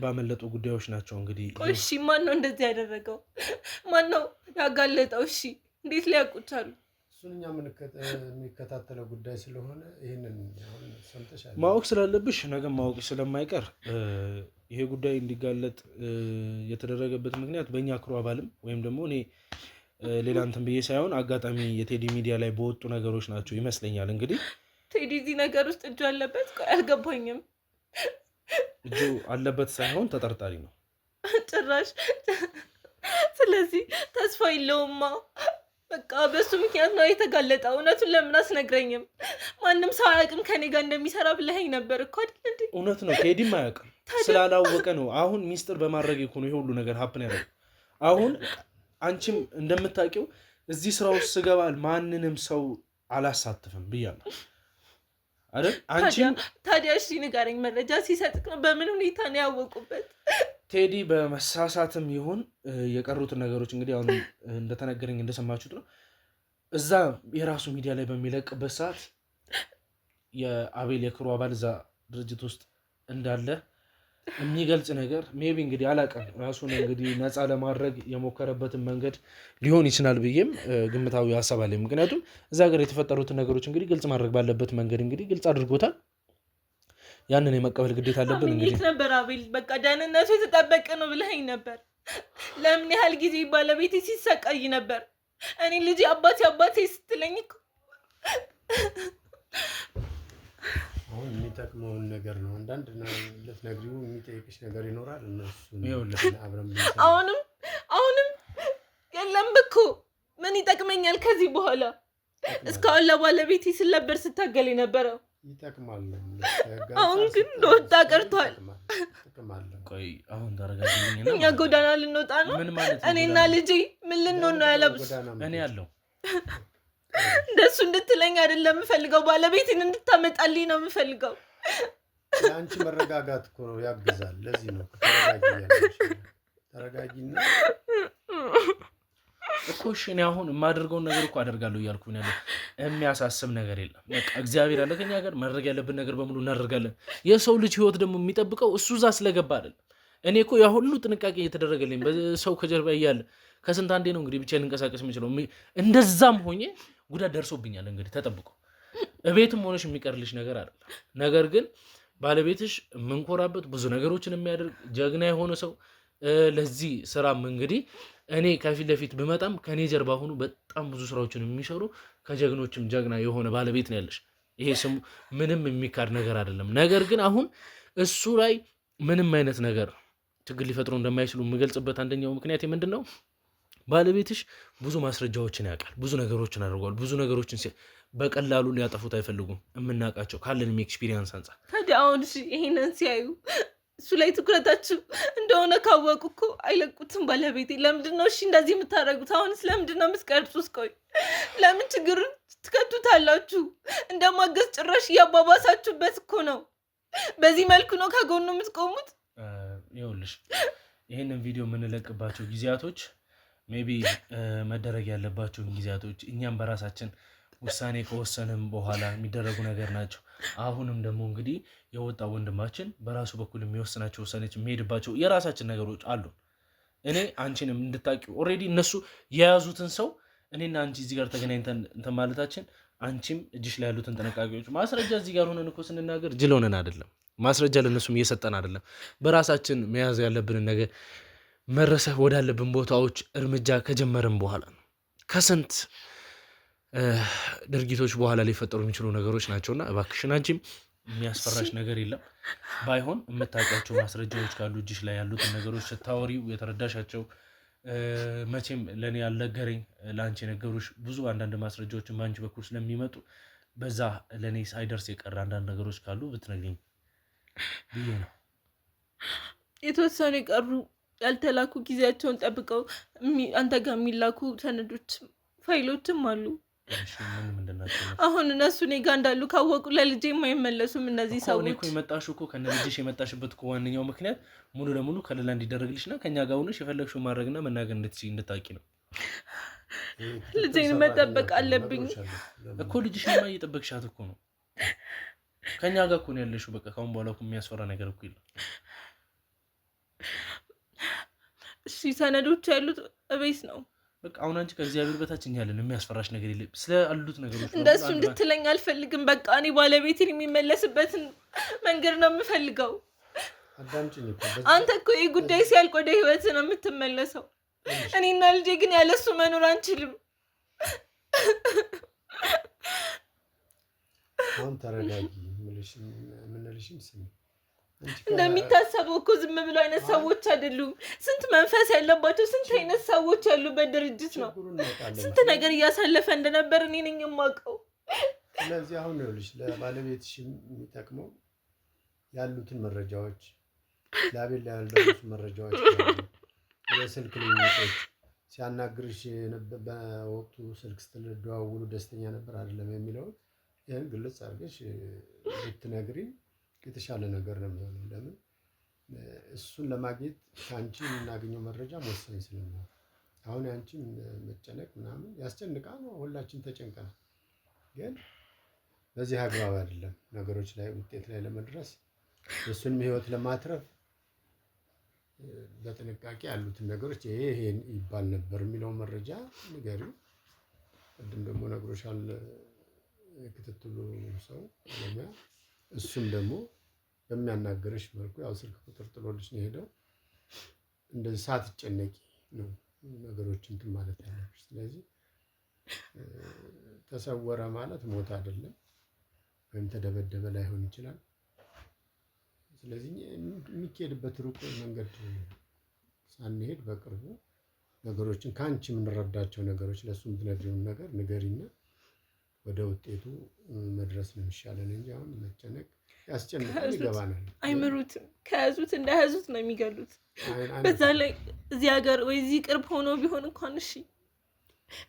ባመለጡ ጉዳዮች ናቸው እንግዲህ። እሺ ማን ነው እንደዚህ ያደረገው? ማን ነው ያጋለጠው? እሺ እንዴት ሊያውቁቻሉ? እሱን እኛ የሚከታተለው ጉዳይ ስለሆነ ይህንን አሁን ሰምተሻል። ማወቅ ስላለብሽ ነገ ማወቅ ስለማይቀር ይሄ ጉዳይ እንዲጋለጥ የተደረገበት ምክንያት በእኛ ክሩ አባልም ወይም ደግሞ እኔ ሌላ እንትን ብዬ ሳይሆን አጋጣሚ የቴዲ ሚዲያ ላይ በወጡ ነገሮች ናቸው ይመስለኛል። እንግዲህ ቴዲ እዚህ ነገር ውስጥ እጁ አለበት? አልገባኝም። እጁ አለበት ሳይሆን ተጠርጣሪ ነው ጭራሽ። ስለዚህ ተስፋ የለውማ። በቃ በሱ ምክንያት ነው የተጋለጠው። እውነቱን ለምን አስነግረኝም? ማንም ሰው አያውቅም ከኔ ጋር እንደሚሰራ ብለኸኝ ነበር እኮ አይደል እንዴ? እውነት ነው። ቴዲም አያውቅም ስላላወቀ ነው። አሁን ሚስጥር በማድረግ እኮ ነው ይሄ ሁሉ ነገር ሀፕን ያደረገው። አሁን አንቺም እንደምታውቂው እዚህ ስራ ውስጥ ስገባል ማንንም ሰው አላሳትፍም ብያለሁ አይደል? አንቺም ታዲያ እሺ ንገረኝ፣ መረጃ ሲሰጥቅ ነው በምን ሁኔታ ነው ያወቁበት? ቴዲ በመሳሳትም ይሁን የቀሩትን ነገሮች እንግዲህ አሁን እንደተነገረኝ እንደሰማችሁት ነው። እዛ የራሱ ሚዲያ ላይ በሚለቅበት ሰዓት የአቤል የክሩ አባል እዛ ድርጅት ውስጥ እንዳለ የሚገልጽ ነገር ሜቢ እንግዲህ አላውቅም፣ ራሱን እንግዲህ ነፃ ለማድረግ የሞከረበትን መንገድ ሊሆን ይችላል ብዬም ግምታዊ ሀሳብ አለኝ። ምክንያቱም እዛ ሀገር የተፈጠሩትን ነገሮች እንግዲህ ግልጽ ማድረግ ባለበት መንገድ እንግዲህ ግልጽ አድርጎታል። ያንን የመቀበል ግዴታ አለብን። እንግዲህ ነበር አቤል በቃ ደህንነቱ የተጠበቀ ነው ብለኸኝ ነበር። ለምን ያህል ጊዜ ባለቤቴ ሲሰቃይ ነበር። እኔ ልጅ አባቴ ስትለኝ እኮ አሁን የሚጠቅመውን ነገር ነው። አንዳንድ ልትነግሪው የሚጠይቅሽ ነገር ይኖራል። እነሱን አብረን አሁንም የለም እኮ ምን ይጠቅመኛል ከዚህ በኋላ? እስካሁን ለባለቤቴ ስል ነበር ስታገል የነበረው። ይጠቅማል። አሁን ግን እንደወጣ ቀርቷል። ቆይ አሁን ተረጋግልኝ። እኛ ጎዳና ልንወጣ ነው እኔና ልጄ። ምን ልንሆን ነው? ያለብስ እኔ ያለው እንደሱ እንድትለኝ አይደለም የምፈልገው፣ ባለቤትን እንድታመጣልኝ ነው የምፈልገው። የአንቺ መረጋጋት እኮ ነው ያግዛል። ለዚህ ነው ተረጋጊና እኮ እሺ። እኔ አሁን የማደርገውን ነገር እኮ አደርጋለሁ እያልኩ ነው ያለው። የሚያሳስብ ነገር የለም። በቃ እግዚአብሔር ያለ ከኛ ጋር ማድረግ ያለብን ነገር በሙሉ እናደርጋለን። የሰው ልጅ ህይወት ደግሞ የሚጠብቀው እሱ እዛ ስለገባ አይደለም። እኔ እኮ ያ ሁሉ ጥንቃቄ እየተደረገልኝ በሰው ከጀርባ እያለ ከስንት አንዴ ነው እንግዲህ ብቻ ልንቀሳቀስ የምችለው። እንደዛም ሆኜ ጉዳት ደርሶብኛል። እንግዲህ ተጠብቆ እቤትም ሆነሽ የሚቀርልሽ ነገር አይደለም። ነገር ግን ባለቤትሽ የምንኮራበት ብዙ ነገሮችን የሚያደርግ ጀግና የሆነ ሰው ለዚህ ስራም እንግዲህ እኔ ከፊት ለፊት ብመጣም ከኔ ጀርባ ሆኑ በጣም ብዙ ስራዎችን የሚሰሩ ከጀግኖችም ጀግና የሆነ ባለቤት ነው ያለሽ። ይሄ ስሙ ምንም የሚካድ ነገር አይደለም። ነገር ግን አሁን እሱ ላይ ምንም አይነት ነገር ችግር ሊፈጥሩ እንደማይችሉ የምገልጽበት አንደኛው ምክንያት ምንድን ነው? ባለቤትሽ ብዙ ማስረጃዎችን ያውቃል፣ ብዙ ነገሮችን አድርጓል። ብዙ ነገሮችን በቀላሉ ሊያጠፉት አይፈልጉም፣ የምናውቃቸው ካለንም ኤክስፒሪየንስ አንጻር። ታዲያ አሁን ይሄንን ሲያዩ እሱ ላይ ትኩረታችሁ እንደሆነ ካወቁ እኮ አይለቁትም ባለቤቴ። ለምንድን ነው እሺ እንደዚህ የምታደርጉት? አሁንስ ለምንድን ነው የምትቀርጹት? ቆይ ለምን ችግሩን ትከቱታላችሁ? እንደማገዝ ጭራሽ እያባባሳችሁበት እኮ ነው። በዚህ መልኩ ነው ከጎኑ የምትቆሙት። ይኸውልሽ ይህንን ቪዲዮ የምንለቅባቸው ጊዜያቶች ሜቢ መደረግ ያለባቸውን ጊዜያቶች እኛም በራሳችን ውሳኔ ከወሰንም በኋላ የሚደረጉ ነገር ናቸው። አሁንም ደግሞ እንግዲህ የወጣ ወንድማችን በራሱ በኩል የሚወስናቸው ውሳኔዎች የሚሄድባቸው የራሳችን ነገሮች አሉ። እኔ አንቺንም እንድታቂው ኦልሬዲ እነሱ የያዙትን ሰው እኔና አንቺ እዚህ ጋር ተገናኝተን እንትን ማለታችን አንቺም እጅሽ ላይ ያሉትን ጥንቃቄዎች ማስረጃ እዚህ ጋር ሆነን እኮ ስንናገር ጅል ሆነን አይደለም፣ ማስረጃ ለእነሱም እየሰጠን አይደለም። በራሳችን መያዝ ያለብንን ነገር መረሰህ ወዳለብን ቦታዎች እርምጃ ከጀመርን በኋላ ነው። ከስንት ድርጊቶች በኋላ ሊፈጠሩ የሚችሉ ነገሮች ናቸውና እባክሽን አንቺም የሚያስፈራሽ ነገር የለም። ባይሆን የምታውቂያቸው ማስረጃዎች ካሉ እጅሽ ላይ ያሉትን ነገሮች ስታወሪው የተረዳሻቸው መቼም ለእኔ ያልነገረኝ ለአንቺ የነገሩሽ ብዙ አንዳንድ ማስረጃዎችን በአንቺ በኩል ስለሚመጡ በዛ ለእኔ ሳይደርስ የቀረ አንዳንድ ነገሮች ካሉ ብትነግሪኝ ብዬ ነው። የተወሰኑ የቀሩ ያልተላኩ ጊዜያቸውን ጠብቀው አንተ ጋር የሚላኩ ሰነዶች ፋይሎችም አሉ። እሺ ምንድን ናቸው? አሁን እነሱ እኔ ጋ እንዳሉ ካወቁ ለልጄ የማይመለሱም እነዚህ እኔ ሰዎች። እኮ የመጣሽው እኮ ከነ ልጅሽ የመጣሽበት እኮ ዋነኛው ምክንያት ሙሉ ለሙሉ ከለላ እንዲደረግልሽና ከኛ ጋር ሆነሽ የፈለግሽው ማድረግና መናገር እንድታቂ ነው ልጄን መጠበቅ አለብኝ እኮ። ልጅሽንማ እየጠበቅሻት እኮ ነው። ከኛ ጋር እኮ ነው ያለሽው። በቃ ካሁን በኋላ እኮ የሚያስፈራ ነገር እኮ የለም። እሺ ሰነዶች ያሉት እቤት ነው። በቃ አሁን አንቺ ከእግዚአብሔር በታች እኛ ያለን የሚያስፈራሽ ነገር የለም። ስለ አሉት ነገሮች እንደሱ እንድትለኝ አልፈልግም። በቃ እኔ ባለቤቴን የሚመለስበትን መንገድ ነው የምፈልገው። አንተ እኮ ይህ ጉዳይ ሲያልቅ ወደ ህይወት ነው የምትመለሰው። እኔና ልጄ ግን ያለሱ መኖር አንችልም። አሁን ተረጋጊ። ምንልሽም ስሚ። እንደሚታሰበው እኮ ዝም ብሎ አይነት ሰዎች አይደሉም። ስንት መንፈስ ያለባቸው ስንት አይነት ሰዎች ያሉበት ድርጅት ነው። ስንት ነገር እያሳለፈ እንደነበር እኔ ነኝ የማውቀው። ስለዚህ አሁን ይኸውልሽ ለባለቤትሽ የሚጠቅመው ያሉትን መረጃዎች ለአቤል ላይ ያልደረሱ መረጃዎች የስልክ ልውውጦች ሲያናግርሽ በወቅቱ ስልክ ስትደዋውሉ ደስተኛ ነበር አይደለም የሚለውን ይህን ግልጽ አድርገሽ ብትነግሪኝ የተሻለ ነገር ነው የሚሆነው። ለምን እሱን ለማግኘት ከአንቺ የምናገኘው መረጃ ወሳኝ ስለሚሆን አሁን ያንቺን መጨነቅ ምናምን ያስጨንቃል። ሁላችን ተጨንቀናል። ግን በዚህ አግባብ አይደለም ነገሮች ላይ ውጤት ላይ ለመድረስ የእሱንም ህይወት ለማትረፍ በጥንቃቄ ያሉትን ነገሮች ይሄ ይባል ነበር የሚለው መረጃ ንገሪው። ቅድም ደግሞ ነግሮሻል ክትትሉ ሰው ለሚያ እሱም ደግሞ በሚያናገርሽ መልኩ ያው ስልክ ቁጥር ጥሎልሽ ነው ሄደው እንደዚህ ሳትጨነቂ ነው ነገሮችን እንትን ማለት ያለብሽ። ስለዚህ ተሰወረ ማለት ሞት አይደለም ወይም ተደበደበ ላይሆን ይችላል። ስለዚህ የሚኬድበት ሩቅ መንገድ ሳንሄድ በቅርቡ ነገሮችን ከአንቺ የምንረዳቸው ነገሮች ለእሱ የምትነግሪውን ነገር ንገሪና ወደ ውጤቱ መድረስ ነው የሚሻለን እንጂ አሁን መጨነቅ ያስጨንቃል። ይገባናል። አይምሩትም። ከያዙት እንዳያዙት ነው የሚገሉት። በዛ ላይ እዚህ ሀገር ወይ እዚህ ቅርብ ሆኖ ቢሆን እንኳን እሺ፣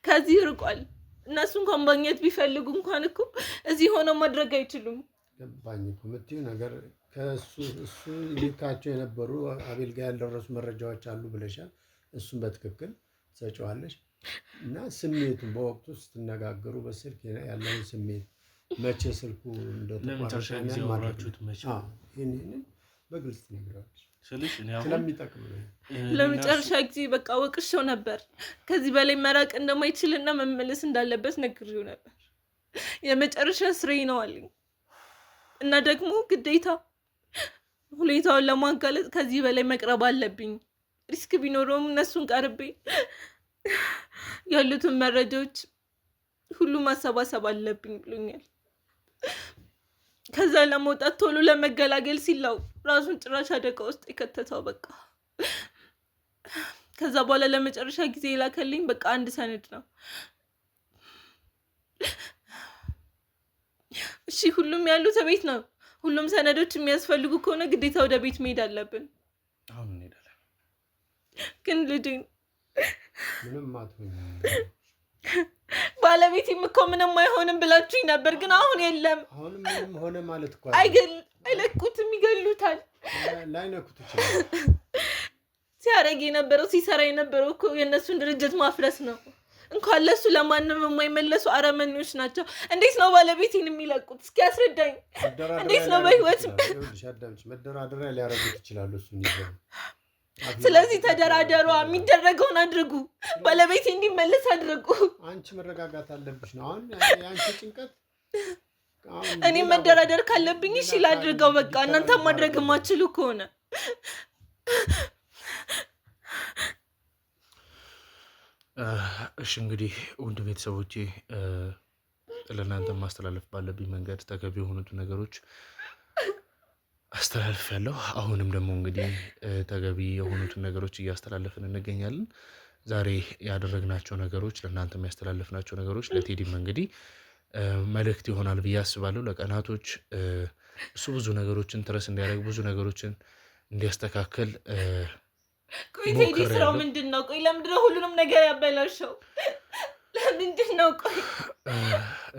ከዚህ ርቋል። እነሱ እንኳን ማግኘት ቢፈልጉ እንኳን እኮ እዚህ ሆኖ ማድረግ አይችሉም። ገባኝ እኮ የምትይው ነገር እሱ ልካቸው የነበሩ አቤል ጋር ያልደረሱ መረጃዎች አሉ ብለሻል። እሱን በትክክል ትሰጪዋለሽ እና ስሜቱን በወቅቱ ስትነጋገሩ በስልክ ያለውን ስሜት መቼ ስልኩ እንደተቋረጠ ይህንን በግልጽ ትነግሪዋለሽ ስለሚጠቅም ነው። ለመጨረሻ ጊዜ በቃ ወቅሼው ነበር። ከዚህ በላይ መራቅ እንደማይችልና መመለስ እንዳለበት ነግሬው ነበር። የመጨረሻ ስራዬ ነው አለኝ እና ደግሞ ግዴታ ሁኔታውን ለማጋለጥ ከዚህ በላይ መቅረብ አለብኝ። ሪስክ ቢኖረውም እነሱን ቀርቤ ያሉትን መረጃዎች ሁሉ ማሰባሰብ አለብኝ ብሎኛል። ከዛ ለመውጣት ቶሎ ለመገላገል ሲላው ራሱን ጭራሽ አደጋ ውስጥ የከተተው በቃ። ከዛ በኋላ ለመጨረሻ ጊዜ የላከልኝ በቃ አንድ ሰነድ ነው። እሺ ሁሉም ያሉት ቤት ነው። ሁሉም ሰነዶች የሚያስፈልጉ ከሆነ ግዴታ ወደ ቤት መሄድ አለብን። አሁን እንሄዳለን። ግን ልጅን ምንም አትሆኝ ባለቤቴም እኮ ምንም አይሆንም ብላችሁኝ ነበር፣ ግን አሁን የለም። አሁን ምንም ሆነ ማለት እኮ አይለቁትም፣ ይገሉታል። ላይነኩት ይችላል። ሲያረግ የነበረው ሲሰራ የነበረው እኮ የእነሱን ድርጅት ማፍረስ ነው። እንኳን ለሱ ለማንም የማይመለሱ አረመኔዎች ናቸው። እንዴት ነው ባለቤቴን የሚለቁት? እስኪ ያስረዳኝ። እንዴት ነው በህይወት መደራደሪያ ሊያረጉት ይችላሉ እሱን ይዘው። ስለዚህ ተደራደሩ፣ የሚደረገውን አድርጉ፣ ባለቤቴ እንዲመለስ አድርጉ። አንቺ መረጋጋት አለብሽ ነው አሁን የአንቺ ጭንቀት። እኔ መደራደር ካለብኝ እሺ ላድርገው፣ በቃ እናንተ ማድረግ የማትችሉ ከሆነ እሺ። እንግዲህ ውድ ቤተሰቦቼ ለእናንተ ማስተላለፍ ባለብኝ መንገድ ተገቢ የሆኑትን ነገሮች አስተላልፍ ያለው። አሁንም ደግሞ እንግዲህ ተገቢ የሆኑትን ነገሮች እያስተላለፍን እንገኛለን። ዛሬ ያደረግናቸው ነገሮች ለእናንተ የሚያስተላልፍናቸው ነገሮች ለቴዲም እንግዲህ መልእክት ይሆናል ብዬ አስባለሁ። ለቀናቶች እሱ ብዙ ነገሮችን ትረስ እንዲያደርግ ብዙ ነገሮችን እንዲያስተካክል። ቆይ ቴዲ ስራው ምንድን ነው? ቆይ ለምንድን ነው ሁሉንም ነገር ያበላሸው? ምንድን ነው? ቆይ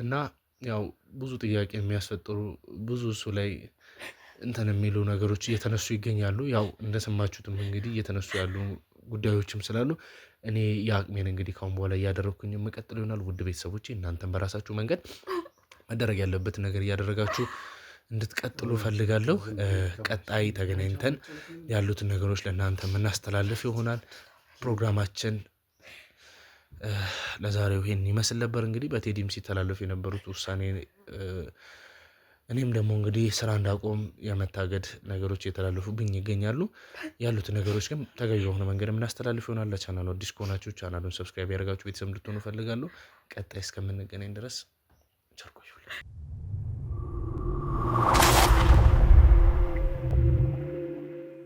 እና ያው ብዙ ጥያቄ የሚያስፈጥሩ ብዙ እሱ ላይ እንትን የሚሉ ነገሮች እየተነሱ ይገኛሉ። ያው እንደሰማችሁትም እንግዲህ እየተነሱ ያሉ ጉዳዮችም ስላሉ እኔ የአቅሜን እንግዲህ ካሁን በኋላ እያደረግኩኝ የምቀጥል ይሆናል። ውድ ቤተሰቦቼ እናንተም በራሳችሁ መንገድ መደረግ ያለበትን ነገር እያደረጋችሁ እንድትቀጥሉ ፈልጋለሁ። ቀጣይ ተገናኝተን ያሉትን ነገሮች ለእናንተ የምናስተላልፍ ይሆናል። ፕሮግራማችን ለዛሬው ይሄን ይመስል ነበር። እንግዲህ በቴዲም ሲተላለፉ የነበሩት ውሳኔ እኔም ደግሞ እንግዲህ ስራ እንዳቆም የመታገድ ነገሮች እየተላለፉብኝ ይገኛሉ። ያሉት ነገሮች ግን ተገቢ የሆነ መንገድ የምናስተላልፍ ይሆናል። ለቻናሉ አዲስ ከሆናችሁ ቻናሉን ሰብስክራይብ ያደርጋችሁ ቤተሰብ እንድትሆኑ ፈልጋለሁ። ቀጣይ እስከምንገናኝ ድረስ ቸር ቆዩ።